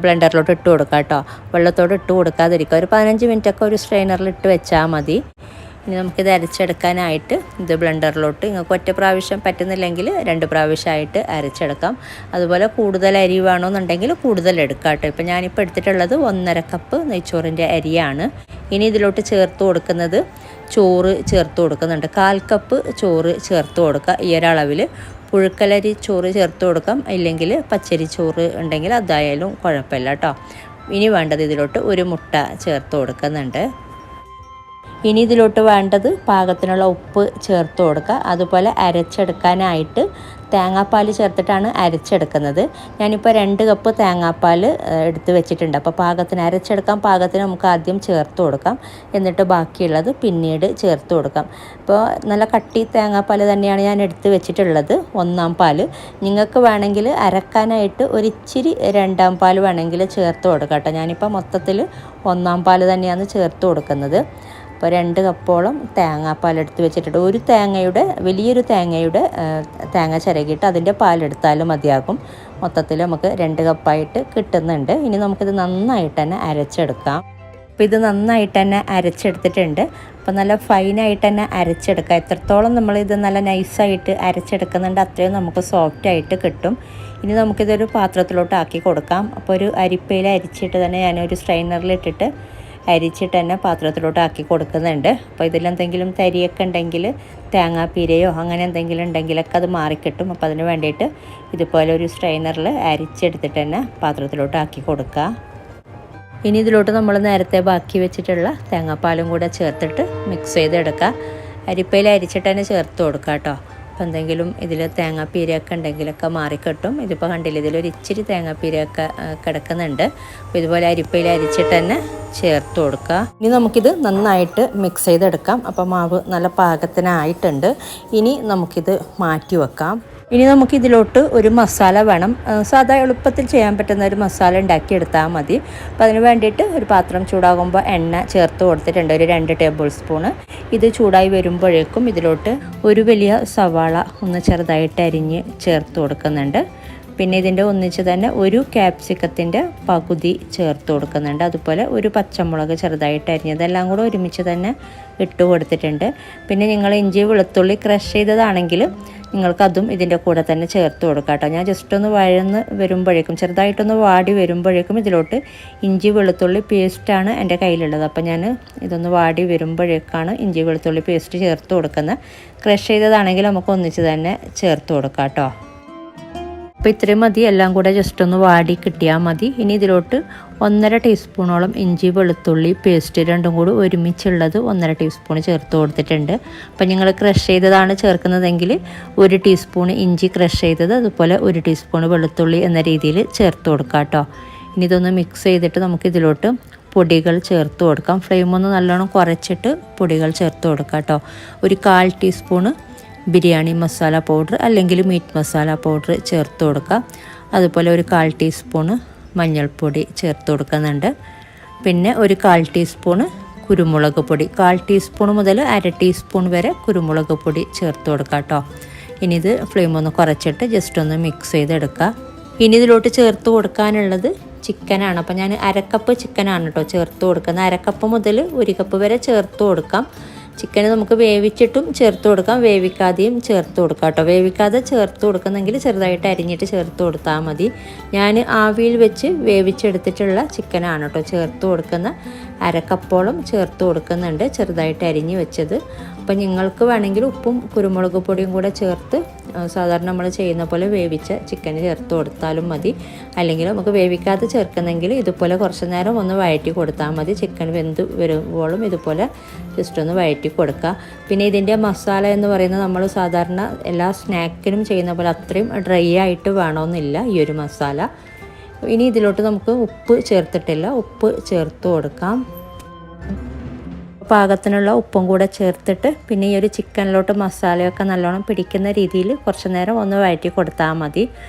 ബ്ലെൻഡറിലോട്ട് ഇട്ട് കൊടുക്കുക കേട്ടോ. വെള്ളത്തോട് ഇട്ട് കൊടുക്കാതിരിക്കുക. ഒരു 15 മിനിറ്റൊക്കെ ഒരു സ്ട്രെയിനറിൽ ഇട്ട് വെച്ചാൽ മതി. ഇനി നമുക്കിത് അരച്ചെടുക്കാനായിട്ട് ഇത് ബ്ലെൻഡറിലോട്ട് നിങ്ങൾക്ക് ഒറ്റ പ്രാവശ്യം പറ്റുന്നില്ലെങ്കിൽ 2 പ്രാവശ്യമായിട്ട് അരച്ചെടുക്കാം. അതുപോലെ കൂടുതൽ അരി വേണമെന്നുണ്ടെങ്കിൽ കൂടുതൽ എടുക്കാം കേട്ടോ. ഇപ്പം ഞാനിപ്പോൾ എടുത്തിട്ടുള്ളത് 1.5 കപ്പ് നെയ്ച്ചോറിൻ്റെ അരിയാണ്. ഇനി ഇതിലോട്ട് ചേർത്ത് കൊടുക്കുന്നത് ചോറ് ചേർത്ത് കൊടുക്കുന്നുണ്ട്. 1/4 കപ്പ് ചോറ് ചേർത്ത് കൊടുക്കുക. ഈ ഒരളവിൽ പുഴുക്കലരി ചോറ് ചേർത്ത് കൊടുക്കാം, ഇല്ലെങ്കിൽ പച്ചരി ചോറ് ഉണ്ടെങ്കിൽ അതായാലും കുഴപ്പമില്ല കേട്ടോ. ഇനി വേണ്ടത് ഇതിലോട്ട് 1 മുട്ട ചേർത്ത് കൊടുക്കുന്നുണ്ട്. ഇനി ഇതിലോട്ട് വേണ്ടത് പാകത്തിനുള്ള ഉപ്പ് ചേർത്ത് കൊടുക്കുക. അതുപോലെ അരച്ചെടുക്കാനായിട്ട് തേങ്ങാപ്പാൽ ചേർത്തിട്ടാണ് അരച്ചെടുക്കുന്നത്. ഞാനിപ്പോൾ 2 കപ്പ് തേങ്ങാപ്പാൽ എടുത്ത് വെച്ചിട്ടുണ്ട്. അപ്പോൾ പാകത്തിന് അരച്ചെടുക്കാൻ പാകത്തിന് നമുക്ക് ആദ്യം ചേർത്ത് കൊടുക്കാം, എന്നിട്ട് ബാക്കിയുള്ളത് പിന്നീട് ചേർത്ത് കൊടുക്കാം. ഇപ്പോൾ നല്ല കട്ടി തേങ്ങാപ്പാൽ തന്നെയാണ് ഞാൻ എടുത്ത് വെച്ചിട്ടുള്ളത്, 1-ാം പാൽ. നിങ്ങൾക്ക് വേണമെങ്കിൽ അരക്കാനായിട്ട് ഒരിച്ചിരി 2-ാം പാൽ വേണമെങ്കിൽ ചേർത്ത് കൊടുക്കാം കേട്ടോ. ഞാനിപ്പോൾ മൊത്തത്തിൽ 1-ാം പാൽ തന്നെയാണ് ചേർത്ത് കൊടുക്കുന്നത്. അപ്പോൾ 2 കപ്പോളം തേങ്ങാപ്പാൽ എടുത്ത് വെച്ചിട്ടുണ്ട്. ഒരു തേങ്ങയുടെ വലിയൊരു തേങ്ങയുടെ തേങ്ങ ചിരകിയിട്ട് അതിൻ്റെ പാലെടുത്താലും മതിയാകും. മൊത്തത്തിൽ നമുക്ക് 2 കപ്പായിട്ട് കിട്ടുന്നുണ്ട്. ഇനി നമുക്കിത് നന്നായിട്ട് തന്നെ അരച്ചെടുക്കാം. അപ്പോൾ ഇത് നന്നായിട്ട് തന്നെ അരച്ചെടുത്തിട്ടുണ്ട്. അപ്പോൾ നല്ല ഫൈനായിട്ട് തന്നെ അരച്ചെടുക്കുക. എത്രത്തോളം നമ്മളിത് നല്ല നൈസായിട്ട് അരച്ചെടുക്കുന്നുണ്ട് അത്രയും നമുക്ക് സോഫ്റ്റായിട്ട് കിട്ടും. ഇനി നമുക്കിതൊരു പാത്രത്തിലോട്ട് ആക്കി കൊടുക്കാം. അപ്പോൾ ഒരു അരിപ്പയിൽ അരിച്ചിട്ട് തന്നെ ഞാനൊരു സ്ട്രെയിനറിലിട്ടിട്ട് അരിച്ചിട്ട് തന്നെ പാത്രത്തിലോട്ട് ആക്കി കൊടുക്കുന്നുണ്ട്. അപ്പോൾ ഇതിലെന്തെങ്കിലും തരിയൊക്കെ ഉണ്ടെങ്കിൽ തേങ്ങാപ്പീരയോ അങ്ങനെ എന്തെങ്കിലും ഉണ്ടെങ്കിലൊക്കെ അത് മാറിക്കിട്ടും. അപ്പോൾ അതിന് വേണ്ടിയിട്ട് ഇതുപോലെ ഒരു സ്ട്രെയിനറിൽ അരിച്ചെടുത്തിട്ട് തന്നെ പാത്രത്തിലോട്ട് ആക്കി കൊടുക്കുക. ഇനി ഇതിലോട്ട് നമ്മൾ നേരത്തെ ബാക്കി വെച്ചിട്ടുള്ള തേങ്ങാപ്പാലും കൂടെ ചേർത്തിട്ട് മിക്സ് ചെയ്തെടുക്കുക. അരിപ്പയിൽ അരിച്ചിട്ട് തന്നെ ചേർത്ത് കൊടുക്കുക കേട്ടോ. അപ്പോൾ എന്തെങ്കിലും ഇതിൽ തേങ്ങാപ്പീരയൊക്കെ ഉണ്ടെങ്കിലൊക്കെ മാറിക്കിട്ടും. ഇതിപ്പോൾ കണ്ടില്ല, ഇതിലൊരു ഇച്ചിരി തേങ്ങാപ്പീരയൊക്കെ കിടക്കുന്നുണ്ട്. അപ്പോൾ ഇതുപോലെ അരിപ്പയിൽ അരിച്ചിട്ട് തന്നെ ചേർത്ത് കൊടുക്കുക. ഇനി നമുക്കിത് നന്നായിട്ട് മിക്സ് ചെയ്തെടുക്കാം. അപ്പോൾ മാവ് നല്ല പാകത്തിനായിട്ടുണ്ട്. ഇനി നമുക്കിത് മാറ്റി വെക്കാം. ഇനി നമുക്കിതിലോട്ട് ഒരു മസാല വേണം. സാധാ എളുപ്പത്തിൽ ചെയ്യാൻ പറ്റുന്ന ഒരു മസാല ഉണ്ടാക്കിയെടുത്താൽ മതി. അപ്പോൾ അതിന് വേണ്ടിയിട്ട് ഒരു പാത്രം ചൂടാകുമ്പോൾ എണ്ണ ചേർത്ത് കൊടുത്തിട്ടുണ്ട്, ഒരു 2 ടേബിൾ സ്പൂണ്. ഇത് ചൂടായി വരുമ്പോഴേക്കും ഇതിലോട്ട് ഒരു വലിയ സവാള ഒന്ന് ചെറുതായിട്ട് അരിഞ്ഞ് ചേർത്ത് കൊടുക്കുന്നുണ്ട്. പിന്നെ ഇതിൻ്റെ ഒന്നിച്ച് തന്നെ ഒരു ക്യാപ്സിക്കത്തിൻ്റെ പകുതി ചേർത്ത് കൊടുക്കുന്നുണ്ട്. അതുപോലെ ഒരു പച്ചമുളക് ചെറുതായിട്ട് അരിഞ്ഞത് എല്ലാം കൂടെ ഒരുമിച്ച് തന്നെ ഇട്ട് കൊടുത്തിട്ടുണ്ട്. പിന്നെ നിങ്ങൾ ഇഞ്ചി വെളുത്തുള്ളി ക്രഷ് ചെയ്തതാണെങ്കിൽ നിങ്ങൾക്കതും ഇതിൻ്റെ കൂടെ തന്നെ ചേർത്ത് കൊടുക്കാം കേട്ടോ. ഞാൻ ജസ്റ്റ് ഒന്ന് വഴന്ന് വരുമ്പോഴേക്കും ചെറുതായിട്ടൊന്ന് വാടി വരുമ്പോഴേക്കും ഇതിലോട്ട് ഇഞ്ചി വെളുത്തുള്ളി പേസ്റ്റാണ് എൻ്റെ കയ്യിലുള്ളത്. അപ്പോൾ ഞാൻ ഇതൊന്ന് വാടി വരുമ്പോഴേക്കാണ് ഇഞ്ചി വെളുത്തുള്ളി പേസ്റ്റ് ചേർത്ത് കൊടുക്കുന്നത്. ക്രഷ് ചെയ്തതാണെങ്കിൽ നമുക്ക് ഒന്നിച്ച് തന്നെ ചേർത്ത് കൊടുക്കാം കേട്ടോ. അപ്പോൾ ഇത്രയും മതി, എല്ലാം കൂടെ ജസ്റ്റ് ഒന്ന് വാടി കിട്ടിയാൽ മതി. ഇനി ഇതിലോട്ട് 1.5 ടീസ്പൂണോളം ഇഞ്ചി വെളുത്തുള്ളി പേസ്റ്റ് രണ്ടും കൂടി ഒരുമിച്ചുള്ളത് 1.5 ടീസ്പൂൺ ചേർത്ത് കൊടുത്തിട്ടുണ്ട്. അപ്പോൾ നിങ്ങൾ ക്രഷ് ചെയ്തതാണ് ചേർക്കുന്നതെങ്കിൽ 1 ടീസ്പൂൺ ഇഞ്ചി ക്രഷ് ചെയ്തത്, അതുപോലെ 1 ടീസ്പൂൺ വെളുത്തുള്ളി എന്ന രീതിയിൽ ചേർത്ത് കൊടുക്കാം കേട്ടോ. ഇനി ഇതൊന്ന് മിക്സ് ചെയ്തിട്ട് നമുക്കിതിലോട്ട് പൊടികൾ ചേർത്ത് കൊടുക്കാം. ഫ്ലെയിം ഒന്ന് നല്ലോണം കുറച്ചിട്ട് പൊടികൾ ചേർത്ത് കൊടുക്കാം കേട്ടോ. ഒരു 1/4 ടീസ്പൂണ് ബിരിയാണി മസാല പൗഡർ അല്ലെങ്കിൽ മീറ്റ് മസാല പൗഡർ ചേർത്ത് കൊടുക്കുക. അതുപോലെ ഒരു 1/4 ടീസ്പൂണ് മഞ്ഞൾപ്പൊടി ചേർത്ത് കൊടുക്കുന്നുണ്ട്. പിന്നെ ഒരു 1/4 ടീസ്പൂണ് കുരുമുളക് പൊടി, 1/4 ടീസ്പൂൺ മുതൽ 1/2 ടീസ്പൂൺ വരെ കുരുമുളക് പൊടി ചേർത്ത് കൊടുക്കുക കേട്ടോ. ഇനി ഇത് ഫ്ലെയിം ഒന്ന് കുറച്ചിട്ട് ജസ്റ്റ് ഒന്ന് മിക്സ് ചെയ്തെടുക്കുക. ഇനി ഇതിലോട്ട് ചേർത്ത് കൊടുക്കാനുള്ളത് ചിക്കനാണ്. അപ്പോൾ ഞാൻ 1/2 കപ്പ് ചിക്കനാണ് കേട്ടോ ചേർത്ത് കൊടുക്കുന്നത്. 1/2 കപ്പ് മുതൽ 1 കപ്പ് വരെ ചേർത്ത് കൊടുക്കാം. ചിക്കൻ നമുക്ക് വേവിച്ചിട്ടും ചേർത്ത് കൊടുക്കാം, വേവിക്കാതെയും ചേർത്ത് കൊടുക്കാം കേട്ടോ. വേവിക്കാതെ ചേർത്ത് കൊടുക്കുന്നെങ്കിൽ ചെറുതായിട്ട് അരിഞ്ഞിട്ട് ചേർത്ത് കൊടുത്താൽ മതി. ഞാൻ ആവിയിൽ വെച്ച് വേവിച്ചെടുത്തിട്ടുള്ള ചിക്കനാണ് കേട്ടോ ചേർത്ത് കൊടുക്കുന്ന. 1/2 കപ്പോളം ചേർത്ത് കൊടുക്കുന്നുണ്ട്, ചെറുതായിട്ട് അരിഞ്ഞ് വെച്ചത്. അപ്പോൾ നിങ്ങൾക്ക് വേണമെങ്കിൽ ഉപ്പും കുരുമുളക് പൊടിയും കൂടെ ചേർത്ത് സാധാരണ നമ്മൾ ചെയ്യുന്ന പോലെ വേവിച്ച ചിക്കൻ ചേർത്ത് കൊടുത്താലും മതി. അല്ലെങ്കിൽ നമുക്ക് വേവിക്കാതെ ചേർക്കുന്നെങ്കിൽ ഇതുപോലെ കുറച്ച് നേരം ഒന്ന് വഴറ്റി കൊടുത്താൽ മതി. ചിക്കൻ വെന്ത് വരുമ്പോഴും ഇതുപോലെ ജസ്റ്റ് ഒന്ന് വഴറ്റി കൊടുക്കുക. പിന്നെ ഇതിൻ്റെ മസാല എന്ന് പറയുന്നത് നമ്മൾ സാധാരണ എല്ലാ സ്നാക്കിനും ചെയ്യുന്ന പോലെ അത്രയും ഡ്രൈ ആയിട്ട് വേണമെന്നില്ല ഈ ഒരു മസാല. ഇനി ഇതിലോട്ട് നമുക്ക് ഉപ്പ് ചേർത്തിട്ടില്ല, ഉപ്പ് ചേർത്ത് കൊടുക്കാം. പാകത്തിനുള്ള ഉപ്പും കൂടെ ചേർത്തിട്ട് പിന്നെ ഈ ഒരു ചിക്കനിലോട്ട് മസാലയൊക്കെ നല്ലോണം പിടിക്കുന്ന രീതിയിൽ കുറച്ച് നേരം ഒന്ന് വഴറ്റി കൊടുത്താൽ മതി.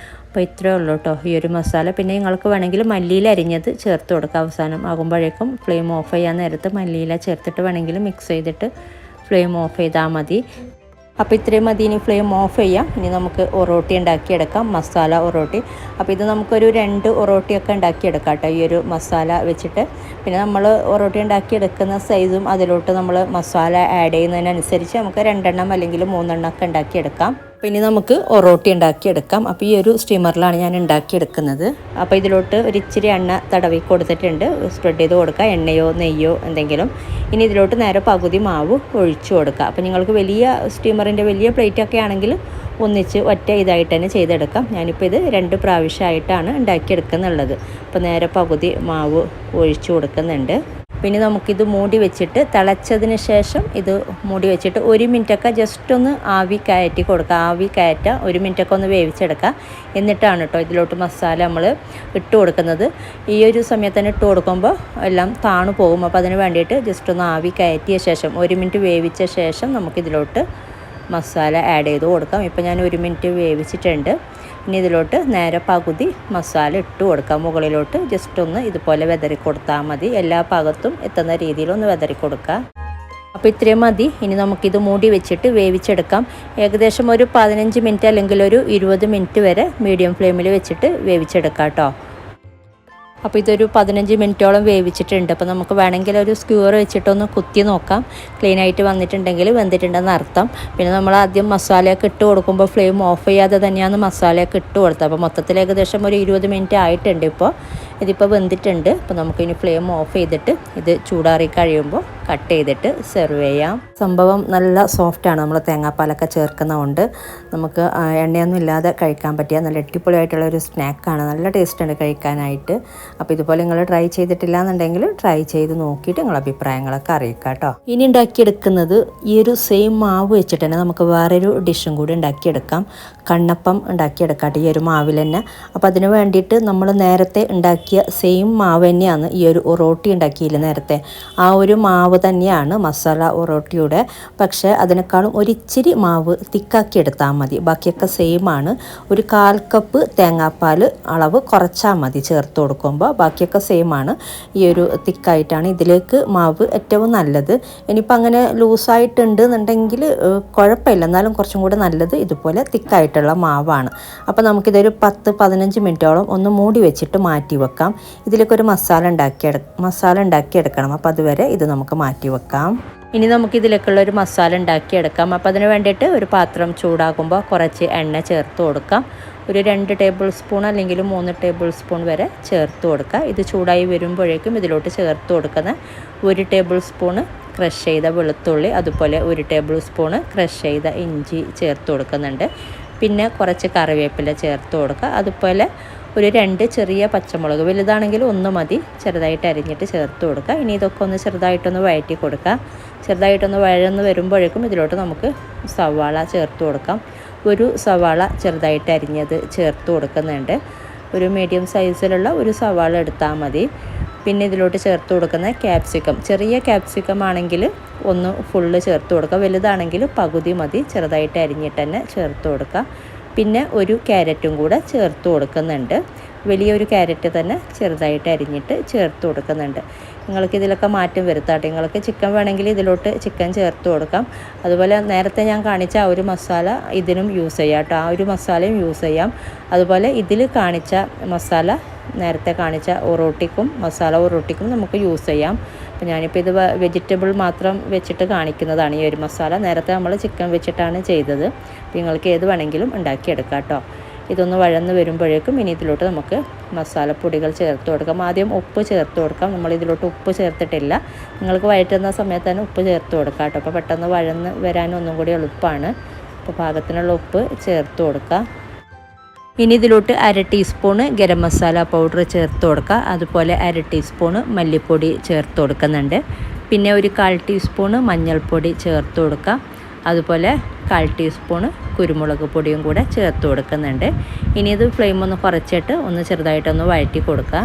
അപ്പോൾ ഇത്രയേ ഉള്ളൂ കേട്ടോ ഈ ഒരു മസാല. പിന്നെ നിങ്ങൾക്ക് വേണമെങ്കിൽ മല്ലിയില അരിഞ്ഞത് ചേർത്ത് കൊടുക്കുക. അവസാനം ആകുമ്പോഴേക്കും ഫ്ലെയിം ഓഫ് ചെയ്യാൻ നേരത്ത് മല്ലിയില ചേർത്തിട്ട് വേണമെങ്കിൽ മിക്സ് ചെയ്തിട്ട് ഫ്ലെയിം ഓഫ് ചെയ്താൽ മതി. അപ്പോൾ ഇത്രയും മതി. ഇനി ഫ്ലെയിം ഓഫ് ചെയ്യാം. ഇനി നമുക്ക് ഒറോട്ടി ഉണ്ടാക്കിയെടുക്കാം, മസാല ഒറോട്ടി. അപ്പോൾ ഇത് നമുക്കൊരു 2 ഒറോട്ടിയൊക്കെ ഉണ്ടാക്കിയെടുക്കാം കേട്ടോ, ഈ ഒരു മസാല വെച്ചിട്ട്. പിന്നെ നമ്മൾ ഒറോട്ടി ഉണ്ടാക്കിയെടുക്കുന്ന സൈസും അതിലോട്ട് നമ്മൾ മസാല ആഡ് ചെയ്യുന്നതിനനുസരിച്ച് നമുക്ക് 2 എണ്ണം അല്ലെങ്കിൽ 3 എണ്ണം ഒക്കെ ഉണ്ടാക്കിയെടുക്കാം. അപ്പോൾ ഇനി നമുക്ക് ഒറോട്ടി ഉണ്ടാക്കിയെടുക്കാം. അപ്പോൾ ഈ ഒരു സ്റ്റീമറിലാണ് ഞാൻ ഉണ്ടാക്കിയെടുക്കുന്നത്. അപ്പോൾ ഇതിലോട്ട് ഒരു ഇച്ചിരി എണ്ണ തടവി കൊടുത്തിട്ടുണ്ട്, സ്പ്രെഡ് ചെയ്ത് കൊടുക്കുക, എണ്ണയോ നെയ്യോ എന്തെങ്കിലും. ഇനി ഇതിലോട്ട് നേരെ പകുതി മാവ് ഒഴിച്ചു കൊടുക്കുക. അപ്പോൾ നിങ്ങൾക്ക് വലിയ സ്റ്റീമറിൻ്റെ വലിയ പ്ലേറ്റൊക്കെ ആണെങ്കിൽ ഒന്നിച്ച് ഒറ്റ ഇതായിട്ട് തന്നെ ചെയ്തെടുക്കാം. ഞാനിപ്പോൾ ഇത് 2 പ്രാവശ്യമായിട്ടാണ് ഉണ്ടാക്കിയെടുക്കുന്നുള്ളത്. അപ്പോൾ നേരെ പകുതി മാവ് ഒഴിച്ചു കൊടുക്കുന്നുണ്ട്. പിന്നെ നമുക്കിത് മൂടി വെച്ചിട്ട് തിളച്ചതിന് ശേഷം ഇത് മൂടി വെച്ചിട്ട് 1 മിനിറ്റൊക്കെ ജസ്റ്റ് ഒന്ന് ആവി കയറ്റി കൊടുക്കുക. ആവി കയറ്റുക, 1 മിനിറ്റൊക്കെ ഒന്ന് വേവിച്ചെടുക്കുക. എന്നിട്ടാണ് കേട്ടോ ഇതിലോട്ട് മസാല നമ്മൾ ഇട്ട് കൊടുക്കുന്നത്. ഈ ഒരു സമയത്ത് തന്നെ ഇട്ട് കൊടുക്കുമ്പോൾ എല്ലാം താണു പോകും. അപ്പോൾ അതിന് വേണ്ടിയിട്ട് ജസ്റ്റ് ഒന്ന് ആവി കയറ്റിയ ശേഷം 1 മിനിറ്റ് വേവിച്ച ശേഷം നമുക്കിതിലോട്ട് മസാല ആഡ് ചെയ്ത് കൊടുക്കാം. ഇപ്പോൾ ഞാൻ 1 മിനിറ്റ് വേവിച്ചിട്ടുണ്ട്. ഇനി ഇതിലോട്ട് നേരെ പകുതി മസാല ഇട്ട് കൊടുക്കാം. മുകളിലോട്ട് ജസ്റ്റ് ഒന്ന് ഇതുപോലെ വെതറി കൊടുത്താൽ മതി. എല്ലാ ഭാഗത്തും എത്തുന്ന രീതിയിലൊന്ന് വെതറി കൊടുക്കുക. അപ്പോൾ ഇത്രയും മതി. ഇനി നമുക്കിത് മൂടി വെച്ചിട്ട് വേവിച്ചെടുക്കാം. ഏകദേശം ഒരു 15 മിനിറ്റ് അല്ലെങ്കിൽ ഒരു 20 മിനിറ്റ് വരെ മീഡിയം ഫ്ലെയിമിൽ വെച്ചിട്ട് വേവിച്ചെടുക്കാം കേട്ടോ. അപ്പോൾ ഇതൊരു 15 മിനിറ്റോളം വേവിച്ചിട്ടുണ്ട്. അപ്പോൾ നമുക്ക് വേണമെങ്കിൽ ഒരു സ്ക്യൂർ വെച്ചിട്ടൊന്ന് കുത്തി നോക്കാം. ക്ലീനായിട്ട് വന്നിട്ടുണ്ടെങ്കിൽ വെന്തിട്ടുണ്ടെന്ന് അർത്ഥം. പിന്നെ നമ്മൾ ആദ്യം മസാലയൊക്കെ ഇട്ട് കൊടുക്കുമ്പോൾ ഫ്ലെയിം ഓഫ് ചെയ്യാതെ തന്നെയാണ് മസാലയൊക്കെ ഇട്ട് കൊടുത്തത്. അപ്പോൾ മൊത്തത്തിൽ ഏകദേശം ഒരു 20 മിനിറ്റ് ആയിട്ടുണ്ട്. ഇതിപ്പോൾ വെന്തിട്ടുണ്ട്. അപ്പോൾ നമുക്കിനി ഫ്ലെയിം ഓഫ് ചെയ്തിട്ട് ഇത് ചൂടാറി കഴിയുമ്പോൾ കട്ട് ചെയ്തിട്ട് സെർവ് ചെയ്യാം. സംഭവം നല്ല സോഫ്റ്റാണ്. നമ്മൾ തേങ്ങാപ്പാലൊക്കെ ചേർക്കുന്നതുകൊണ്ട് നമുക്ക് എണ്ണയൊന്നും ഇല്ലാതെ കഴിക്കാൻ പറ്റിയ നല്ല അടിപൊളിയായിട്ടുള്ളൊരു സ്നാക്കാണ്. നല്ല ടേസ്റ്റുണ്ട് കഴിക്കാനായിട്ട്. അപ്പോൾ ഇതുപോലെ നിങ്ങൾ ട്രൈ ചെയ്തിട്ടില്ല എന്നുണ്ടെങ്കിൽ ട്രൈ ചെയ്ത് നോക്കിയിട്ട് നിങ്ങളുടെ അഭിപ്രായങ്ങളൊക്കെ അറിയിക്കാം കേട്ടോ. ഇനി ഉണ്ടാക്കിയെടുക്കുന്നത് ഈ ഒരു സെയിം മാവ് വെച്ചിട്ട് തന്നെ നമുക്ക് വേറൊരു ഡിഷും കൂടി ഉണ്ടാക്കിയെടുക്കാം. കണ്ണപ്പം ഉണ്ടാക്കിയെടുക്കാം ഈ ഒരു മാവിൽ തന്നെ. അപ്പോൾ അതിന് വേണ്ടിയിട്ട് നമ്മൾ നേരത്തെ ഉണ്ടാക്കിയ സെയിം മാവ് തന്നെയാണ് ഈ ഒരു ഒറോട്ടി ഉണ്ടാക്കിയില്ല നേരത്തെ. ആ ഒരു മാവ് തന്നെയാണ് മസാല ഒറോട്ടിയുടെ. പക്ഷേ അതിനേക്കാളും ഒരിച്ചിരി മാവ് തിക്കാക്കി എടുത്താൽ മതി. ബാക്കിയൊക്കെ സെയിം ആണ്. ഒരു 1/4 കപ്പ് തേങ്ങാപ്പാൽ അളവ് കുറച്ചാൽ മതി ചേർത്ത് കൊടുക്കുമ്പോൾ. ബാക്കിയൊക്കെ സെയിം ആണ്. ഈ ഒരു തിക്കായിട്ടാണ് ഇതിലേക്ക് മാവ് ഏറ്റവും നല്ലത്. ഇനിയിപ്പോൾ അങ്ങനെ ലൂസായിട്ടുണ്ട് എന്നുണ്ടെങ്കിൽ കുഴപ്പമില്ല, എന്നാലും കുറച്ചും കൂടെ നല്ലത് ഇതുപോലെ തിക്കായിട്ടുള്ള മാവാണ്. അപ്പോൾ നമുക്കിതൊരു 10-15 മിനിറ്റോളം ഒന്ന് മൂടി വെച്ചിട്ട് മാറ്റി വെക്കാം. ഇതിലേക്കൊരു മസാല ഉണ്ടാക്കിയെടുക്കണം. അപ്പോൾ അതുവരെ ഇത് നമുക്ക് മാറ്റി വെക്കാം. ഇനി നമുക്കിതിലേക്കുള്ളൊരു മസാല ഉണ്ടാക്കിയെടുക്കാം. അപ്പോൾ അതിന് വേണ്ടിയിട്ട് ഒരു പാത്രം ചൂടാകുമ്പോൾ കുറച്ച് എണ്ണ ചേർത്ത് കൊടുക്കാം. ഒരു 2 ടേബിൾ സ്പൂൺ അല്ലെങ്കിൽ 3 ടേബിൾ സ്പൂൺ വരെ ചേർത്ത് കൊടുക്കുക. ഇത് ചൂടായി വരുമ്പോഴേക്കും ഇതിലോട്ട് ചേർത്ത് കൊടുക്കുന്ന 1 ടേബിൾ സ്പൂണ് ക്രഷ് ചെയ്ത വെളുത്തുള്ളി, അതുപോലെ 1 ടേബിൾ സ്പൂണ് ക്രഷ് ചെയ്ത ഇഞ്ചി ചേർത്ത് കൊടുക്കുന്നുണ്ട്. പിന്നെ കുറച്ച് കറിവേപ്പില ചേർത്ത് കൊടുക്കുക. അതുപോലെ ഒരു 2 ചെറിയ പച്ചമുളക്, വലുതാണെങ്കിൽ 1 മതി, ചെറുതായിട്ട് അരിഞ്ഞിട്ട് ചേർത്ത് കൊടുക്കുക. ഇനി ഇതൊക്കെ ഒന്ന് ചെറുതായിട്ടൊന്ന് വഴറ്റി കൊടുക്കുക. ചെറുതായിട്ടൊന്ന് വഴന്ന് വരുമ്പോഴേക്കും ഇതിലോട്ട് നമുക്ക് സവാള ചേർത്ത് കൊടുക്കാം. ഒരു സവാള ചെറുതായിട്ട് അരിഞ്ഞത് ചേർത്ത് കൊടുക്കുന്നുണ്ട്. ഒരു മീഡിയം സൈസിലുള്ള ഒരു സവാള എടുത്താൽ മതി. പിന്നെ ഇതിലോട്ട് ചേർത്ത് കൊടുക്കുന്ന ക്യാപ്സിക്കം, ചെറിയ ക്യാപ്സിക്കം ആണെങ്കിൽ ഒന്ന് ഫുള്ള് ചേർത്ത് കൊടുക്കുക. വലുതാണെങ്കിൽ പകുതി മതി, ചെറുതായിട്ട് അരിഞ്ഞിട്ട് തന്നെ ചേർത്ത് കൊടുക്കുക. പിന്നെ ഒരു ക്യാരറ്റും കൂടെ ചേർത്ത് കൊടുക്കുന്നുണ്ട്. വലിയൊരു ക്യാരറ്റ് തന്നെ ചെറുതായിട്ട് അരിഞ്ഞിട്ട് ചേർത്ത് കൊടുക്കുന്നുണ്ട്. നിങ്ങൾക്ക് ഇതിലൊക്കെ മാറ്റം വരുത്താട്ടെ. നിങ്ങൾക്ക് ചിക്കൻ വേണമെങ്കിൽ ഇതിലോട്ട് ചിക്കൻ ചേർത്ത് കൊടുക്കാം. അതുപോലെ നേരത്തെ ഞാൻ കാണിച്ച ആ ഒരു മസാല ഇതിനും യൂസ് ചെയ്യാം കേട്ടോ. ആ ഒരു മസാലയും യൂസ് ചെയ്യാം. അതുപോലെ ഇതിൽ കാണിച്ച മസാല നേരത്തെ കാണിച്ച ഒറോട്ടിക്കും മസാല ഒറോട്ടിക്കും നമുക്ക് യൂസ് ചെയ്യാം. അപ്പോൾ ഞാനിപ്പോൾ ഇത് വെജിറ്റബിൾ മാത്രം വെച്ചിട്ട് കാണിക്കുന്നതാണ് ഈ ഒരു മസാല. നേരത്തെ നമ്മൾ ചിക്കൻ വെച്ചിട്ടാണ് ചെയ്തത്. അപ്പോൾ നിങ്ങൾക്ക് ഏത് വേണമെങ്കിലും ഉണ്ടാക്കിയെടുക്കാം കേട്ടോ. ഇതൊന്ന് വഴന്ന് വരുമ്പോഴേക്കും ഇനി ഇതിലോട്ട് നമുക്ക് മസാലപ്പൊടികൾ ചേർത്ത് കൊടുക്കാം. ആദ്യം ഉപ്പ് ചേർത്ത് കൊടുക്കാം. നമ്മളിതിലോട്ട് ഉപ്പ് ചേർത്തിട്ടില്ല. നിങ്ങൾക്ക് വഴറ്റുന്ന സമയത്ത് തന്നെ ഉപ്പ് ചേർത്ത് കൊടുക്കാം കേട്ടോ. അപ്പോൾ പെട്ടെന്ന് വഴന്ന് വരാൻ ഒന്നും കൂടി എളുപ്പമാണ്. അപ്പോൾ പാകത്തിനുള്ള ഉപ്പ് ചേർത്ത് കൊടുക്കാം. ഇനി ഇതിലോട്ട് 1/2 ടീസ്പൂണ് ഗരം മസാല പൗഡർ ചേർത്ത് കൊടുക്കുക. അതുപോലെ 1/2 ടീസ്പൂണ് മല്ലിപ്പൊടി ചേർത്ത് കൊടുക്കുന്നുണ്ട്. പിന്നെ ഒരു 1/4 ടീസ്പൂണ് മഞ്ഞൾപ്പൊടി ചേർത്ത് കൊടുക്കുക. അതുപോലെ 1/4 ടീസ്പൂണ് കുരുമുളക് പൊടിയും കൂടെ ചേർത്ത് കൊടുക്കുന്നുണ്ട്. ഇനി ഇത് ഫ്ലെയിം ഒന്ന് കുറച്ചിട്ട് ഒന്ന് ചെറുതായിട്ടൊന്ന് വഴറ്റി കൊടുക്കുക.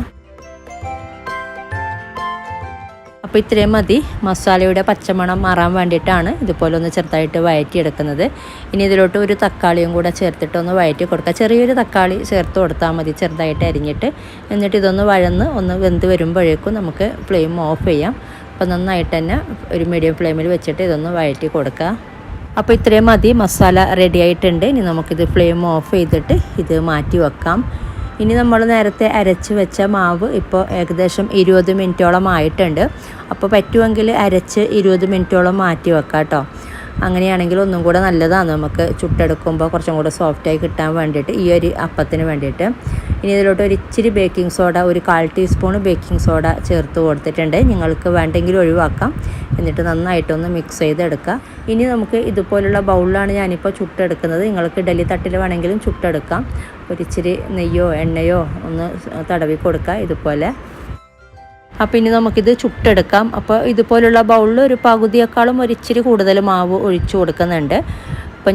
അപ്പോൾ ഇത്രയും മതി. മസാലയുടെ പച്ചമണം മാറാൻ വേണ്ടിയിട്ടാണ് ഇതുപോലെ ഒന്ന് ചെറുതായിട്ട് വഴറ്റിയെടുക്കുന്നത്. ഇനി ഇതിലോട്ട് ഒരു തക്കാളിയും കൂടെ ചേർത്തിട്ട് ഒന്ന് വഴറ്റി കൊടുക്കുക. ചെറിയൊരു തക്കാളി ചേർത്ത് കൊടുത്താൽ മതി, ചെറുതായിട്ട് അരിഞ്ഞിട്ട്. എന്നിട്ട് ഇതൊന്ന് വഴന്ന് ഒന്ന് വെന്ത് വരുമ്പോഴേക്കും നമുക്ക് ഫ്ലെയിം ഓഫ് ചെയ്യാം. അപ്പോൾ നന്നായിട്ട് തന്നെ ഒരു മീഡിയം ഫ്ലെയിമിൽ വെച്ചിട്ട് ഇതൊന്ന് വഴറ്റി കൊടുക്കുക. അപ്പോൾ ഇത്രയും മതി, മസാല റെഡി ആയിട്ടുണ്ട്. ഇനി നമുക്കിത് ഫ്ലെയിം ഓഫ് ചെയ്തിട്ട് ഇത് മാറ്റി വെക്കാം. ഇനി നമ്മൾ നേരത്തെ അരച്ച് വെച്ച മാവ് ഇപ്പോൾ ഏകദേശം 20 മിനിറ്റോളം ആയിട്ടുണ്ട്. അപ്പോൾ പറ്റുമെങ്കിൽ അരച്ച് 20 മിനിറ്റോളം മാറ്റി വെക്കാം കേട്ടോ. അങ്ങനെയാണെങ്കിൽ ഒന്നും കൂടെ നല്ലതാണ്, നമുക്ക് ചുട്ടെടുക്കുമ്പോൾ കുറച്ചും കൂടെ സോഫ്റ്റായി കിട്ടാൻ വേണ്ടിയിട്ട്, ഈ ഒരു അപ്പത്തിന് വേണ്ടിയിട്ട്. ഇനി ഇതിലോട്ട് ഒരു ഇച്ചിരി ബേക്കിംഗ് സോഡ, ഒരു 1/4 ടീസ്പൂൺ ബേക്കിംഗ് സോഡ ചേർത്ത് കൊടുത്തിട്ടുണ്ട്. നിങ്ങൾക്ക് വേണ്ടെങ്കിൽ ഒഴിവാക്കാം. എന്നിട്ട് നന്നായിട്ടൊന്ന് മിക്സ് ചെയ്തെടുക്കുക. ഇനി നമുക്ക് ഇതുപോലുള്ള ബൗളിലാണ് ഞാനിപ്പോൾ ചുട്ടെടുക്കുന്നത്. നിങ്ങൾക്ക് ഇഡലി തട്ടിൽ വേണമെങ്കിലും ചുട്ടെടുക്കാം. ഒരിച്ചിരി നെയ്യോ എണ്ണയോ ഒന്ന് തടവി കൊടുക്കുക ഇതുപോലെ. അപ്പോൾ ഇനി നമുക്കിത് ചുട്ടെടുക്കാം. അപ്പോൾ ഇതുപോലുള്ള ബൗളിൽ ഒരു പകുതിയേക്കാളും ഒരിച്ചിരി കൂടുതൽ മാവ് ഒഴിച്ചു കൊടുക്കുന്നുണ്ട്. അപ്പോൾ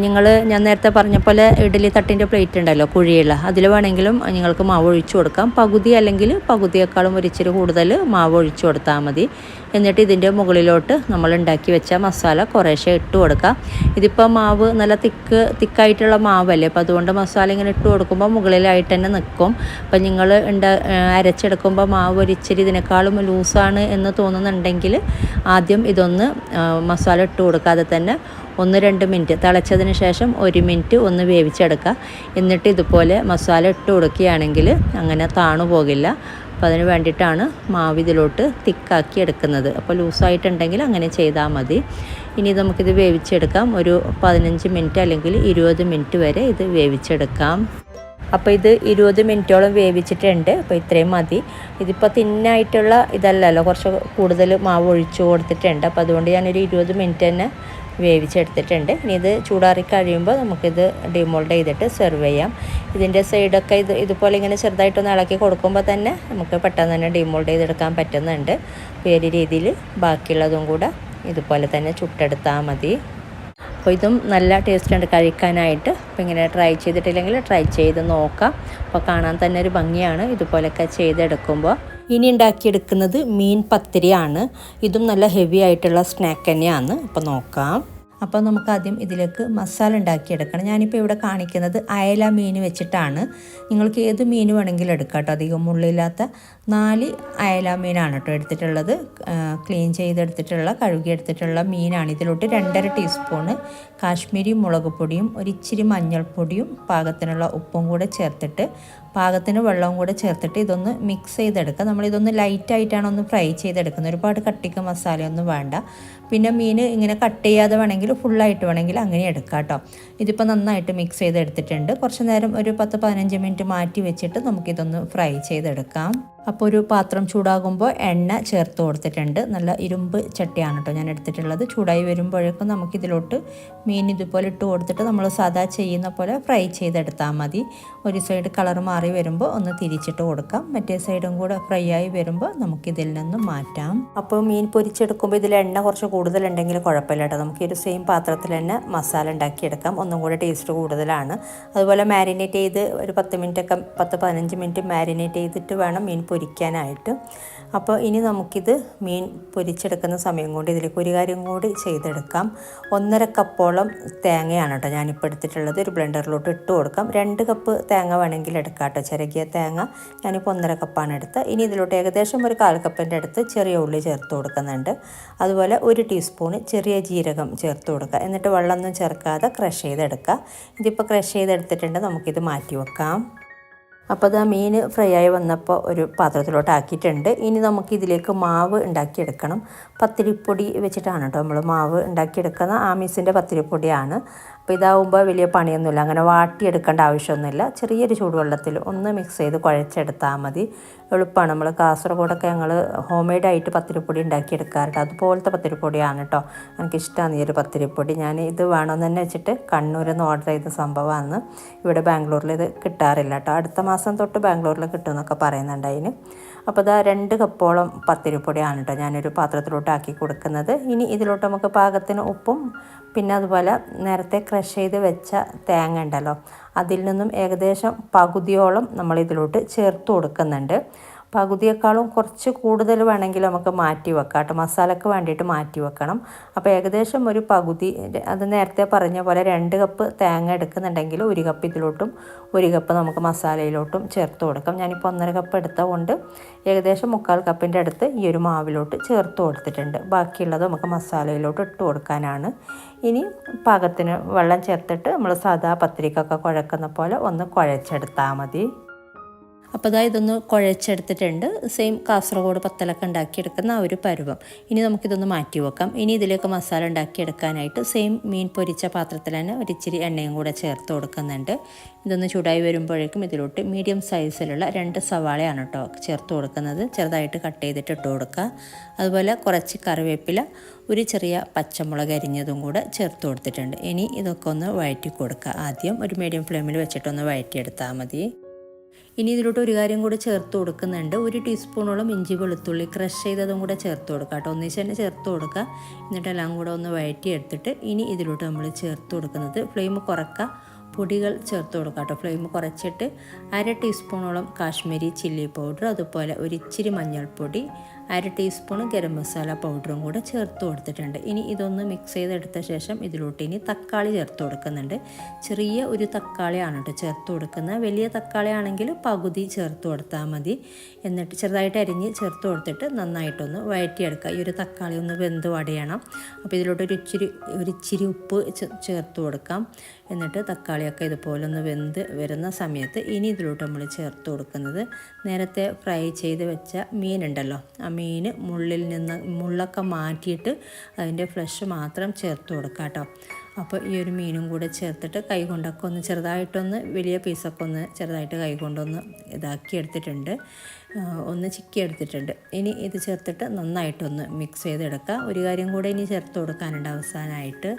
ഞാൻ നേരത്തെ പറഞ്ഞ പോലെ ഇഡലി തട്ടിൻ്റെ പ്ലേറ്റ് ഉണ്ടല്ലോ, കുഴിയുള്ള, അതിൽ വേണമെങ്കിലും നിങ്ങൾക്ക് മാവ് ഒഴിച്ചു കൊടുക്കാം. പകുതി അല്ലെങ്കിൽ പകുതിയേക്കാളും ഒരിച്ചിരി കൂടുതൽ മാവ് ഒഴിച്ചു കൊടുത്താൽ മതി. എന്നിട്ട് ഇതിൻ്റെ മുകളിലോട്ട് നമ്മൾ ഉണ്ടാക്കി വെച്ച മസാല കുറേശ്ശെ ഇട്ട് കൊടുക്കാം. ഇതിപ്പോൾ മാവ് നല്ല തിക്കായിട്ടുള്ള മാവല്ലേ, അപ്പോൾ അതുകൊണ്ട് മസാല ഇങ്ങനെ ഇട്ട് കൊടുക്കുമ്പോൾ മുകളിലായിട്ട് തന്നെ നിൽക്കും. അപ്പോൾ നിങ്ങൾ അരച്ചെടുക്കുമ്പോൾ മാവ് ഒരിച്ചിരി ഇതിനേക്കാളും ലൂസാണ് എന്ന് തോന്നുന്നുണ്ടെങ്കിൽ ആദ്യം ഇതൊന്ന് മസാല ഇട്ട് കൊടുക്കാതെ തന്നെ 1-2 മിനിറ്റ് തിളച്ചതിന് ശേഷം 1 മിനിറ്റ് ഒന്ന് വേവിച്ചെടുക്കുക. എന്നിട്ട് ഇതുപോലെ മസാല ഇട്ട് കൊടുക്കുകയാണെങ്കിൽ അങ്ങനെ താണു പോകില്ല. അപ്പോൾ അതിന് വേണ്ടിയിട്ടാണ് മാവ് ഇതിലോട്ട് തിക്കാക്കി എടുക്കുന്നത്. അപ്പോൾ ലൂസായിട്ടുണ്ടെങ്കിൽ അങ്ങനെ ചെയ്താൽ മതി. ഇനി നമുക്കിത് വേവിച്ചെടുക്കാം. ഒരു 15 മിനിറ്റ് അല്ലെങ്കിൽ 20 മിനിറ്റ് വരെ ഇത് വേവിച്ചെടുക്കാം. അപ്പോൾ ഇത് 20 മിനിറ്റോളം വേവിച്ചിട്ടുണ്ട്. അപ്പോൾ ഇത്രയും മതി. ഇതിപ്പോൾ തിന്നായിട്ടുള്ള ഇതല്ലല്ലോ, കുറച്ച് കൂടുതൽ മാവ് ഒഴിച്ചു കൊടുത്തിട്ടുണ്ട്. അപ്പോൾ അതുകൊണ്ട് ഞാനൊരു 20 മിനിറ്റ് തന്നെ വേവിച്ചെടുത്തിട്ടുണ്ട്. ഇനി ഇത് ചൂടാറി കഴിയുമ്പോൾ നമുക്കിത് ഡിമോൾഡ് ചെയ്തിട്ട് സെർവ് ചെയ്യാം. ഇതിൻ്റെ സൈഡൊക്കെ ഇതുപോലെ ഇങ്ങനെ ചെറുതായിട്ടൊന്ന് ഇളക്കി കൊടുക്കുമ്പോൾ തന്നെ നമുക്ക് പെട്ടെന്ന് തന്നെ ഡിമോൾഡ് ചെയ്തെടുക്കാൻ പറ്റുന്നുണ്ട്. ഈ ഒരു രീതിയിൽ ബാക്കിയുള്ളതും കൂടെ ഇതുപോലെ തന്നെ ചുട്ടെടുത്താൽ മതി. അപ്പോൾ ഇതും നല്ല ടേസ്റ്റ് ഉണ്ട് കഴിക്കാനായിട്ട്. അപ്പോൾ ഇങ്ങനെ ട്രൈ ചെയ്തിട്ടില്ലെങ്കിൽ ട്രൈ ചെയ്ത് നോക്കാം. അപ്പോൾ കാണാൻ തന്നെ ഒരു ഭംഗിയാണ് ഇതുപോലെയൊക്കെ ചെയ്തെടുക്കുമ്പോൾ. ഇനി ഉണ്ടാക്കിയെടുക്കുന്നത് മീൻ പത്തിരിയാണ്. ഇതും നല്ല ഹെവി ആയിട്ടുള്ള സ്നാക്ക് തന്നെയാണ്. അപ്പോൾ നോക്കാം. അപ്പോൾ നമുക്ക് ആദ്യം ഇതിലേക്ക് മസാല ഉണ്ടാക്കിയെടുക്കണം. ഞാനിപ്പോൾ ഇവിടെ കാണിക്കുന്നത് അയല മീൻ വെച്ചിട്ടാണ്. നിങ്ങൾക്ക് ഏത് മീൻ വേണമെങ്കിലും എടുക്കാം കേട്ടോ. അധികം മുള്ളില്ലാത്ത 4 അയല മീനാണ് കേട്ടോ എടുത്തിട്ടുള്ളത്. ക്ലീൻ ചെയ്തെടുത്തിട്ടുള്ള, കഴുകിയെടുത്തിട്ടുള്ള മീനാണ്. ഇതിലോട്ട് 2.5 ടീസ്പൂണ് കാശ്മീരി മുളക് പൊടിയും ഒരിച്ചിരി മഞ്ഞൾപ്പൊടിയും പാകത്തിനുള്ള ഉപ്പും കൂടെ ചേർത്തിട്ട്, പാകത്തിന് വെള്ളവും കൂടെ ചേർത്തിട്ട് ഇതൊന്ന് മിക്സ് ചെയ്തെടുക്കുക. നമ്മളിതൊന്ന് ലൈറ്റായിട്ടാണ് ഒന്ന് ഫ്രൈ ചെയ്തെടുക്കുന്നത്. ഒരുപാട് കട്ടിക്ക് മസാലയൊന്നും വേണ്ട. പിന്നെ മീൻ ഇങ്ങനെ കട്ട് ചെയ്യാതെ വേണമെങ്കിൽ ഫുള്ളായിട്ട് വേണമെങ്കിൽ അങ്ങനെ എടുക്കാം കേട്ടോ. ഇതിപ്പോൾ നന്നായിട്ട് മിക്സ് ചെയ്തെടുത്തിട്ടുണ്ട്. കുറച്ച് നേരം ഒരു 10-15 മിനിറ്റ് മാറ്റി വെച്ചിട്ട് നമുക്കിതൊന്ന് ഫ്രൈ ചെയ്തെടുക്കാം. അപ്പോൾ ഒരു പാത്രം ചൂടാകുമ്പോൾ എണ്ണ ചേർത്ത് കൊടുത്തിട്ടുണ്ട്. നല്ല ഇരുമ്പ് ചട്ടിയാണ് കേട്ടോ ഞാൻ എടുത്തിട്ടുള്ളത്. ചൂടായി വരുമ്പോഴേക്കും നമുക്കിതിലോട്ട് മീൻ ഇതുപോലെ ഇട്ട് കൊടുത്തിട്ട് നമ്മൾ സാധാ ചെയ്യുന്ന പോലെ ഫ്രൈ ചെയ്തെടുത്താൽ മതി. ഒരു സൈഡ് കളർ മാറി വരുമ്പോൾ ഒന്ന് തിരിച്ചിട്ട് കൊടുക്കാം. മറ്റേ സൈഡും കൂടെ ഫ്രൈ ആയി വരുമ്പോൾ നമുക്കിതിൽ നിന്നും മാറ്റാം. അപ്പോൾ മീൻ പൊരിച്ചെടുക്കുമ്പോൾ ഇതിൽ എണ്ണ കുറച്ച് കൂടുതലുണ്ടെങ്കിൽ കുഴപ്പമില്ല കേട്ടോ. നമുക്ക് ഈ ഒരു സെയിം പാത്രത്തിൽ തന്നെ മസാല ഉണ്ടാക്കിയെടുക്കാം. ഒന്നും കൂടെ ടേസ്റ്റ് കൂടുതലാണ്. അതുപോലെ മാരിനേറ്റ് ചെയ്ത് ഒരു 10-15 മിനിറ്റ് മാരിനേറ്റ് ചെയ്തിട്ട് വേണം മീൻ പൊരിക്കാനായിട്ട്. അപ്പോൾ ഇനി നമുക്കിത് മീൻ പൊരിച്ചെടുക്കുന്ന സമയം കൊണ്ട് ഇതിലേക്ക് ഒരു കാര്യം കൂടി ചെയ്തെടുക്കാം. 1.5 കപ്പോളം തേങ്ങയാണ് കേട്ടോ ഞാനിപ്പോൾ എടുത്തിട്ടുള്ളത്. ഒരു ബ്ലെൻഡറിലോട്ട് ഇട്ട് കൊടുക്കാം. 2 കപ്പ് തേങ്ങ വേണമെങ്കിൽ എടുക്കാം കേട്ടോ. ചിരകിയ തേങ്ങ ഞാനിപ്പോൾ 1.5 കപ്പാണ് എടുത്തത്. ഇനി ഇതിലോട്ട് ഏകദേശം ഒരു 1/4 കപ്പിൻ്റെ അടുത്ത് ചെറിയ ഉള്ളി ചേർത്ത് കൊടുക്കുന്നുണ്ട്. അതുപോലെ 1 ടീസ്പൂണ് ചെറിയ ജീരകം ചേർത്ത് കൊടുക്കുക. എന്നിട്ട് വെള്ളമൊന്നും ചേർക്കാതെ ക്രഷ് ചെയ്തെടുക്കുക. ഇതിപ്പോൾ ക്രഷ് ചെയ്തെടുത്തിട്ടുണ്ട്. നമുക്കിത് മാറ്റി വെക്കാം. അപ്പോൾ അത് മീൻ ഫ്രൈ ആയി വന്നപ്പോൾ ഒരു പാത്രത്തിലോട്ട് ആക്കിയിട്ടുണ്ട്. ഇനി നമുക്കിതിലേക്ക് മാവ് ഉണ്ടാക്കിയെടുക്കണം. പത്തിരിപ്പൊടി വെച്ചിട്ടാണ് കേട്ടോ നമ്മൾ മാവ് ഉണ്ടാക്കിയെടുക്കുന്നത്. ആമീസിൻ്റെ പത്തിരിപ്പൊടിയാണ്. അപ്പോൾ ഇതാവുമ്പോൾ വലിയ പണിയൊന്നുമില്ല, അങ്ങനെ വാട്ടിയെടുക്കേണ്ട ആവശ്യമൊന്നുമില്ല. ചെറിയൊരു ചൂടുവെള്ളത്തിൽ ഒന്ന് മിക്സ് ചെയ്ത് കുഴച്ചെടുത്താൽ മതി. എളുപ്പമാണ്. നമ്മൾ കാസർഗോഡൊക്കെ ഞങ്ങൾ ഹോം മെയ്ഡായിട്ട് പത്തിരിപ്പൊടി ഉണ്ടാക്കിയെടുക്കാറുണ്ട്. അതുപോലത്തെ പത്തിരിപ്പൊടിയാണ് കേട്ടോ. എനിക്കിഷ്ടമാണ് ഈ ഒരു പത്തിരിപ്പൊടി. ഞാൻ ഇത് വേണമെന്ന് തന്നെ വെച്ചിട്ട് കണ്ണൂരിൽ നിന്ന് ഓർഡർ ചെയ്ത സംഭവമാണ്. ഇവിടെ ബാംഗ്ലൂരിൽ ഇത് കിട്ടാറില്ല കേട്ടോ. അടുത്ത മാസം തൊട്ട് ബാംഗ്ലൂരിൽ കിട്ടുമെന്നൊക്കെ പറയുന്നുണ്ട് അതിന്. അപ്പോൾ ഇതാ 2 കപ്പോളം പത്തിരിപ്പൊടിയാണ് കേട്ടോ ഞാനൊരു പാത്രത്തിലോട്ട് ആക്കി കൊടുക്കുന്നത്. ഇനി ഇതിലോട്ട് നമുക്ക് പാകത്തിന് ഉപ്പും പിന്നെ അതുപോലെ നേരത്തെ ക്രഷ് ചെയ്ത് വെച്ച തേങ്ങ ഉണ്ടല്ലോ അതിൽ നിന്നും ഏകദേശം പകുതിയോളം നമ്മൾ ഇതിലോട്ട് ചേർത്ത് കൊടുക്കുന്നുണ്ട്. പകുതിയേക്കാളും കുറച്ച് കൂടുതൽ വേണമെങ്കിൽ നമുക്ക് മാറ്റി വെക്കാം കേട്ടോ, മസാലയ്ക്ക് വേണ്ടിയിട്ട് മാറ്റി വെക്കണം. അപ്പോൾ ഏകദേശം ഒരു പകുതി, അത് നേരത്തെ പറഞ്ഞ പോലെ 2 കപ്പ് തേങ്ങ എടുക്കുന്നുണ്ടെങ്കിൽ 1 കപ്പ് ഇതിലോട്ടും 1 കപ്പ് നമുക്ക് മസാലയിലോട്ടും ചേർത്ത് കൊടുക്കാം. ഞാനിപ്പോൾ 1.5 കപ്പ് എടുത്തതുകൊണ്ട് ഏകദേശം 3/4 കപ്പിൻ്റെ അടുത്ത് ഈ ഒരു മാവിലോട്ട് ചേർത്ത് കൊടുത്തിട്ടുണ്ട്. ബാക്കിയുള്ളത് നമുക്ക് മസാലയിലോട്ട് ഇട്ട് കൊടുക്കാനാണ്. ഇനി പാകത്തിന് വെള്ളം ചേർത്തിട്ട് നമ്മൾ സാധാ പത്തിരിക്കൊക്കെ കുഴക്കുന്ന പോലെ ഒന്ന് കുഴച്ചെടുത്താൽ മതി. അപ്പോൾ ഇതാ ഇതൊന്ന് കുഴച്ചെടുത്തിട്ടുണ്ട്. സെയിം കാസർഗോഡ് പത്തലൊക്കെ ഉണ്ടാക്കിയെടുക്കുന്ന ആ ഒരു പരുവം. ഇനി നമുക്കിതൊന്ന് മാറ്റി വെക്കാം. ഇനി ഇതിലേക്ക് മസാല ഉണ്ടാക്കിയെടുക്കാനായിട്ട് സെയിം മീൻ പൊരിച്ച പാത്രത്തിൽ തന്നെ ഒരിച്ചിരി എണ്ണയും കൂടെ ചേർത്ത് കൊടുക്കുന്നുണ്ട്. ഇതൊന്ന് ചൂടായി വരുമ്പോഴേക്കും ഇതിലോട്ട് മീഡിയം സൈസിലുള്ള 2 സവാളയാണ് കേട്ടോ ചേർത്ത് കൊടുക്കുന്നത്. ചെറുതായിട്ട് കട്ട് ചെയ്തിട്ട് ഇട്ട് കൊടുക്കുക. അതുപോലെ കുറച്ച് കറിവേപ്പില, ഒരു ചെറിയ പച്ചമുളക് അരിഞ്ഞതും കൂടെ ചേർത്ത് കൊടുത്തിട്ടുണ്ട്. ഇനി ഇതൊക്കെ ഒന്ന് വഴറ്റി കൊടുക്കുക. ആദ്യം ഒരു മീഡിയം ഫ്ലെയിമിൽ വെച്ചിട്ടൊന്ന് വഴറ്റിയെടുത്താൽ മതി. ഇനി ഇതിലോട്ട് ഒരു കാര്യം കൂടി ചേർത്ത് കൊടുക്കുന്നുണ്ട്. 1 ടീസ്പൂണോളം ഇഞ്ചി വെളുത്തുള്ളി ക്രഷ് ചെയ്തതും കൂടെ ചേർത്ത് കൊടുക്കുക കേട്ടോ. ഒന്നിച്ച് തന്നെ ചേർത്ത് കൊടുക്കുക. എന്നിട്ടെല്ലാം കൂടെ ഒന്ന് വഴറ്റിയെടുത്തിട്ട് ഇനി ഇതിലോട്ട് നമ്മൾ ചേർത്ത് കൊടുക്കുന്നത്, ഫ്ലെയിം കുറക്കുക, പൊടികൾ ചേർത്ത് കൊടുക്കുക കേട്ടോ. ഫ്ലെയിം കുറച്ചിട്ട് 1/2 ടീസ്പൂണോളം കാശ്മീരി ചില്ലി പൗഡർ, അതുപോലെ ഒരിച്ചിരി മഞ്ഞൾപ്പൊടി, 1/2 ടീസ്പൂൺ ഗരം മസാല പൗഡറും കൂടെ ചേർത്ത് കൊടുത്തിട്ടുണ്ട്. ഇനി ഇതൊന്ന് മിക്സ് ചെയ്തെടുത്ത ശേഷം ഇതിലോട്ട് ഇനി തക്കാളി ചേർത്ത് കൊടുക്കുന്നുണ്ട്. ചെറിയ ഒരു തക്കാളിയാണ് കേട്ടോ ചേർത്ത് കൊടുക്കുന്നത്. വലിയ തക്കാളി ആണെങ്കിൽ പകുതി ചേർത്ത് കൊടുത്താൽ മതി. എന്നിട്ട് ചെറുതായിട്ട് അരിഞ്ഞ് ചേർത്ത് കൊടുത്തിട്ട് നന്നായിട്ടൊന്ന് വഴറ്റിയെടുക്കുക. ഈ ഒരു തക്കാളി ഒന്ന് വെന്ത് വടയണം. അപ്പോൾ ഇതിലോട്ട് ഒരിച്ചിരി ഉപ്പ് ചേർത്ത് കൊടുക്കാം. എന്നിട്ട് തക്കാളിയൊക്കെ ഇതുപോലെ ഒന്ന് വെന്ത് വരുന്ന സമയത്ത് ഇനി ഇതിലോട്ട് നമ്മൾ ചേർത്ത് കൊടുക്കുന്നത് നേരത്തെ ഫ്രൈ ചെയ്ത് വെച്ച മീനുണ്ടല്ലോ, ആ മീൻ മുള്ളൊക്കെ മാറ്റിയിട്ട് അതിൻ്റെ ഫ്ലഷ് മാത്രം ചേർത്ത് കൊടുക്കാം കേട്ടോ. അപ്പോൾ ഈ ഒരു മീനും കൂടെ ചേർത്തിട്ട് കൈ കൊണ്ടൊക്കെ ഒന്ന് ചെറുതായിട്ടൊന്ന്, വലിയ പീസൊക്കെ ഒന്ന് ചെറുതായിട്ട് കൈ കൊണ്ടൊന്ന് ഇതാക്കി എടുത്തിട്ടുണ്ട്, ഒന്ന് ചിക്കി എടുത്തിട്ടുണ്ട്. ഇനി ഇത് ചേർത്തിട്ട് നന്നായിട്ടൊന്ന് മിക്സ് ചെയ്തെടുക്കുക. ഒരു കാര്യം കൂടെ ഇനി ചേർത്ത് കൊടുക്കാനുണ്ട് അവസാനമായിട്ട്.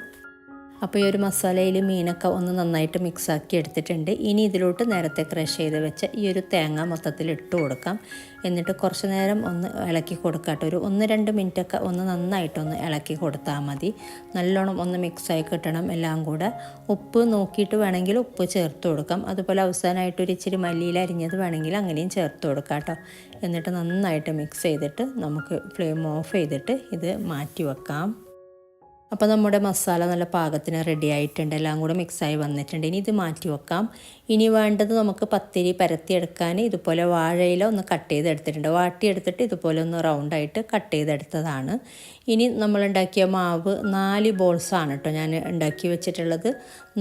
അപ്പോൾ ഈ ഒരു മസാലയിൽ മീനൊക്കെ ഒന്ന് നന്നായിട്ട് മിക്സാക്കി എടുത്തിട്ടുണ്ട്. ഇനി ഇതിലോട്ട് നേരത്തെ ക്രഷ് ചെയ്ത് വെച്ച ഈ ഒരു തേങ്ങ മൊത്തത്തിൽ ഇട്ട് കൊടുക്കാം. എന്നിട്ട് കുറച്ച് നേരം ഒന്ന് ഇളക്കി കൊടുക്കാട്ടോ. ഒരു 1-2 മിനിറ്റൊക്കെ ഒന്ന് നന്നായിട്ടൊന്ന് ഇളക്കി കൊടുത്താൽ മതി. നല്ലോണം ഒന്ന് മിക്സായി കിട്ടണം എല്ലാം കൂടെ. ഉപ്പ് നോക്കിയിട്ട് വേണമെങ്കിൽ ഉപ്പ് ചേർത്ത് കൊടുക്കാം. അതുപോലെ അവസാനമായിട്ട് ഒരു ഇച്ചിരി മല്ലിയില അരിഞ്ഞത് വേണമെങ്കിൽ അങ്ങനെയും ചേർത്ത് കൊടുക്കാം കേട്ടോ. എന്നിട്ട് നന്നായിട്ട് മിക്സ് ചെയ്തിട്ട് നമുക്ക് ഫ്ലെയിം ഓഫ് ചെയ്തിട്ട് ഇത് മാറ്റി വെക്കാം. അപ്പോൾ നമ്മുടെ മസാല നല്ല പാകത്തിന് റെഡി ആയിട്ടുണ്ട്. എല്ലാം കൂടെ മിക്സായി വന്നിട്ടുണ്ട്. ഇനി ഇത് മാറ്റി വെക്കാം. ഇനി വേണ്ടത് നമുക്ക് പത്തിരി പരത്തിയെടുക്കാൻ ഇതുപോലെ വാഴയില ഒന്ന് കട്ട് ചെയ്തെടുത്തിട്ടുണ്ട്. വാട്ടിയെടുത്തിട്ട് ഇതുപോലെ ഒന്ന് റൗണ്ടായിട്ട് കട്ട് ചെയ്തെടുത്തതാണ്. ഇനി നമ്മളുണ്ടാക്കിയ മാവ് 4 ബോൾസാണ് കേട്ടോ ഞാൻ ഉണ്ടാക്കി വെച്ചിട്ടുള്ളത്.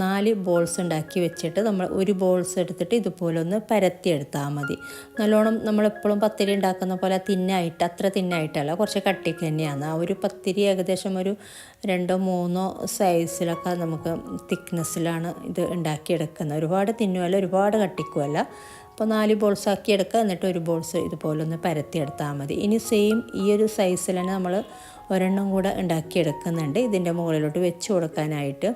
4 ബോൾസ് ഉണ്ടാക്കി വെച്ചിട്ട് നമ്മൾ ഒരു ബോൾസ് എടുത്തിട്ട് ഇതുപോലെ ഒന്ന് പരത്തിയെടുത്താൽ മതി. നല്ലോണം നമ്മളെപ്പോഴും പത്തിരി ഉണ്ടാക്കുന്ന പോലെ തിന്നായിട്ട്, അത്ര തിന്നായിട്ടല്ല, കുറച്ച് കട്ടിക്ക് തന്നെയാണ്. ആ ഒരു പത്തിരി ഏകദേശം ഒരു 2-3 സൈസിലൊക്കെ നമുക്ക് തിക്നെസ്സിലാണ് ഇത് ഉണ്ടാക്കിയെടുക്കുന്നത്. ഒരുപാട് തിന്നുമല്ല, ഒരുപാട് കട്ടിക്കുമല്ല. അപ്പോൾ 4 ബോൾസ് ആക്കി എടുക്കുക. എന്നിട്ട് ഒരു ബോൾസ് ഇതുപോലെ ഒന്ന് പരത്തിയെടുത്താൽ മതി. ഇനി സെയിം ഈ ഒരു സൈസിൽ തന്നെ നമ്മൾ ഒരെണ്ണം കൂടെ ഉണ്ടാക്കിയെടുക്കുന്നുണ്ട് ഇതിൻ്റെ മുകളിലോട്ട് വെച്ച് കൊടുക്കാനായിട്ട്.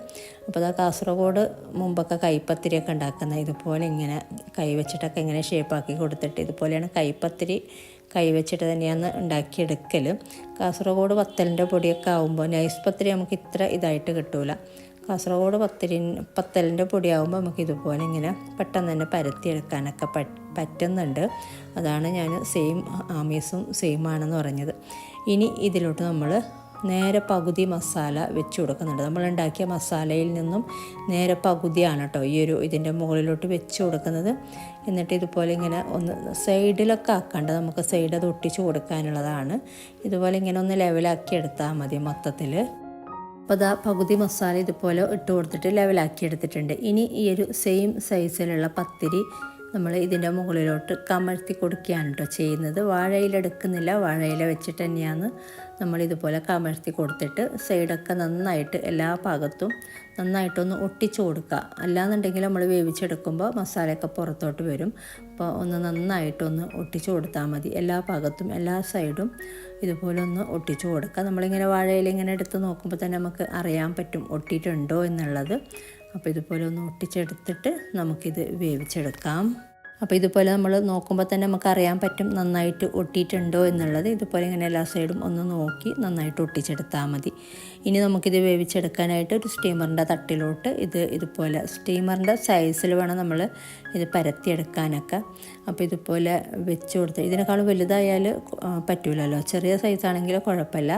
അപ്പോൾ അതാ കാസർഗോഡ് മുമ്പൊക്കെ കൈപ്പത്തിരിയൊക്കെ ഉണ്ടാക്കുന്നത് ഇതുപോലെ ഇങ്ങനെ കൈ വെച്ചിട്ടൊക്കെ ഇങ്ങനെ ഷേപ്പാക്കി കൊടുത്തിട്ട് ഇതുപോലെയാണ് കൈപ്പത്തിരി കൈ വെച്ചിട്ട് തന്നെയാണ് ഉണ്ടാക്കിയെടുക്കൽ. കാസർഗോഡ് വത്തലിൻ്റെ പൊടിയൊക്കെ ആകുമ്പോൾ നൈസ് പത്തിരി നമുക്ക് ഇത്ര ഇതായിട്ട് കിട്ടൂല. കാസർഗോഡ് പത്തലിൻ്റെ പൊടിയാകുമ്പോൾ നമുക്ക് ഇതുപോലെ ഇങ്ങനെ പെട്ടെന്ന് തന്നെ പരത്തിയെടുക്കാനൊക്കെ പറ്റുന്നുണ്ട്. അതാണ് ഞാൻ സെയിം ആമീസും സെയിം ആണെന്ന് പറഞ്ഞത്. ഇനി ഇതിലോട്ട് നമ്മൾ നേരെ പകുതി മസാല വെച്ച് കൊടുക്കുന്നുണ്ട്. നമ്മളുണ്ടാക്കിയ മസാലയിൽ നിന്നും നേരെ പകുതിയാണ് കേട്ടോ ഈ ഒരു ഇതിൻ്റെ മുകളിലോട്ട് വെച്ച് കൊടുക്കുന്നത്. എന്നിട്ട് ഇതുപോലെ ഇങ്ങനെ ഒന്ന് സൈഡിലൊക്കെ ആക്കാണ്ട് നമുക്ക് സൈഡ് അത് ഒട്ടിച്ച് കൊടുക്കാനുള്ളതാണ്. ഇതുപോലെ ഇങ്ങനെ ഒന്ന് ലെവലാക്കി എടുത്താൽ മതി മൊത്തത്തിൽ. അപ്പോൾ അതാ പകുതി മസാല ഇതുപോലെ ഇട്ട് കൊടുത്തിട്ട് ലെവലാക്കി എടുത്തിട്ടുണ്ട്. ഇനി ഈ ഒരു സെയിം സൈസിലുള്ള പത്തിരി നമ്മൾ ഇതിൻ്റെ മുകളിലോട്ട് കമഴ്ത്തി കൊടുക്കുകയാണ് കേട്ടോ ചെയ്യുന്നത്. വാഴയില എടുക്കുന്നില്ല, വാഴയില വെച്ചിട്ട് തന്നെയാണ് നമ്മളിതുപോലെ കമഴ്ത്തി കൊടുത്തിട്ട് സൈഡൊക്കെ നന്നായിട്ട് എല്ലാ ഭാഗത്തും നന്നായിട്ടൊന്ന് ഒട്ടിച്ചു കൊടുക്കുക. അല്ലാന്നുണ്ടെങ്കിൽ നമ്മൾ വേവിച്ചെടുക്കുമ്പോൾ മസാലയൊക്കെ പുറത്തോട്ട് വരും. അപ്പോൾ ഒന്ന് നന്നായിട്ടൊന്ന് ഒട്ടിച്ചു കൊടുത്താൽ മതി. എല്ലാ ഭാഗത്തും എല്ലാ സൈഡും ഇതുപോലെ ഒന്ന് ഒട്ടിച്ചു കൊടുക്കുക. നമ്മളിങ്ങനെ വാഴയില ഇങ്ങനെ എടുത്ത് നോക്കുമ്പോൾ തന്നെ നമുക്ക് അറിയാൻ പറ്റും ഒട്ടിയിട്ടുണ്ടോ എന്നുള്ളത്. അപ്പോൾ ഇതുപോലെ ഒന്ന് ഒട്ടിച്ചെടുത്തിട്ട് നമുക്കിത് വേവിച്ചെടുക്കാം. അപ്പോൾ ഇതുപോലെ നമ്മൾ നോക്കുമ്പോൾ തന്നെ നമുക്ക് അറിയാൻ പറ്റും നന്നായിട്ട് ഒട്ടിയിട്ടുണ്ടോ എന്നുള്ളത്. ഇതുപോലെ ഇങ്ങനെ എല്ലാ സൈഡും ഒന്ന് നോക്കി നന്നായിട്ട് ഒട്ടിച്ചെടുത്താൽ മതി. ഇനി നമുക്കിത് വേവിച്ചെടുക്കാനായിട്ട് ഒരു സ്റ്റീമറിൻ്റെ തട്ടിലോട്ട് ഇതുപോലെ സ്റ്റീമറിൻ്റെ സൈസിൽ വേണം നമ്മൾ ഇത് പരത്തിയെടുക്കാനൊക്കെ. അപ്പോൾ ഇതുപോലെ വെച്ച് കൊടുത്ത് ഇതിനേക്കാളും വലുതായാൽ പറ്റൂലല്ലോ, ചെറിയ സൈസാണെങ്കിൽ കുഴപ്പമില്ല.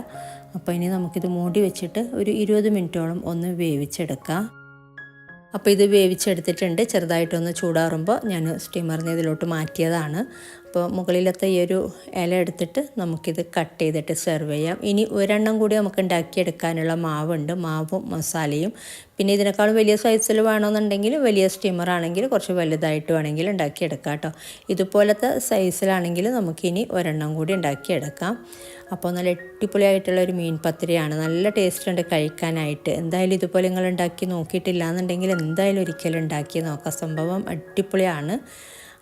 അപ്പോൾ ഇനി നമുക്കിത് മൂടി വെച്ചിട്ട് ഒരു 20 മിനിറ്റോളം ഒന്ന് വേവിച്ചെടുക്കാം. അപ്പോൾ ഇത് വേവിച്ചെടുത്തിട്ടുണ്ട്. ചെറുതായിട്ടൊന്ന് ചൂടാറുമ്പോൾ ഞാൻ സ്റ്റീമറിന് ഇതിലോട്ട് മാറ്റിയതാണ്. അപ്പോൾ മുകളിലത്തെ ഈ ഒരു ഇല എടുത്തിട്ട് നമുക്കിത് കട്ട് ചെയ്തിട്ട് സെർവ് ചെയ്യാം. ഇനി ഒരെണ്ണം കൂടി നമുക്ക് ഉണ്ടാക്കിയെടുക്കാനുള്ള മാവുണ്ട്, മാവും മസാലയും. പിന്നെ ഇതിനേക്കാളും വലിയ സൈസിൽ വേണമെന്നുണ്ടെങ്കിൽ വലിയ സ്റ്റീമറാണെങ്കിൽ കുറച്ച് വലുതായിട്ട് വേണമെങ്കിൽ ഉണ്ടാക്കിയെടുക്കാം കേട്ടോ. ഇതുപോലത്തെ സൈസിലാണെങ്കിൽ നമുക്കിനി ഒരെണ്ണം കൂടി ഉണ്ടാക്കിയെടുക്കാം. അപ്പോൾ നല്ല അടിപൊളിയായിട്ടുള്ള ഒരു മീൻ പത്തിരിയാണ്. നല്ല ടേസ്റ്റ് ഉണ്ട് കഴിക്കാനായിട്ട്. എന്തായാലും ഇതുപോലെ നിങ്ങൾ ഉണ്ടാക്കി നോക്കിയിട്ടില്ല എന്നുണ്ടെങ്കിൽ എന്തായാലും ഒരിക്കലും ഉണ്ടാക്കി നോക്കാം. സംഭവം അടിപൊളിയാണ്.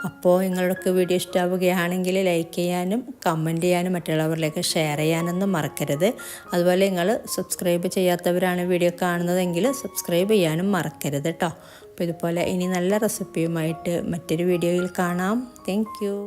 അപ്പോൾ നിങ്ങൾക്ക് വീഡിയോ ഇഷ്ടമാവുകയാണെങ്കിൽ ലൈക്ക് ചെയ്യാനും കമൻറ്റ് ചെയ്യാനും മറ്റുള്ളവരിലേക്ക് ഷെയർ ചെയ്യാനൊന്നും മറക്കരുത്. അതുപോലെ നിങ്ങൾ സബ്സ്ക്രൈബ് ചെയ്യാത്തവരാണ് വീഡിയോ കാണുന്നതെങ്കിൽ സബ്സ്ക്രൈബ് ചെയ്യാനും മറക്കരുത് കേട്ടോ. അപ്പോൾ ഇതുപോലെ ഇനി നല്ല റെസിപ്പിയുമായിട്ട് മറ്റൊരു വീഡിയോയിൽ കാണാം. Thank you.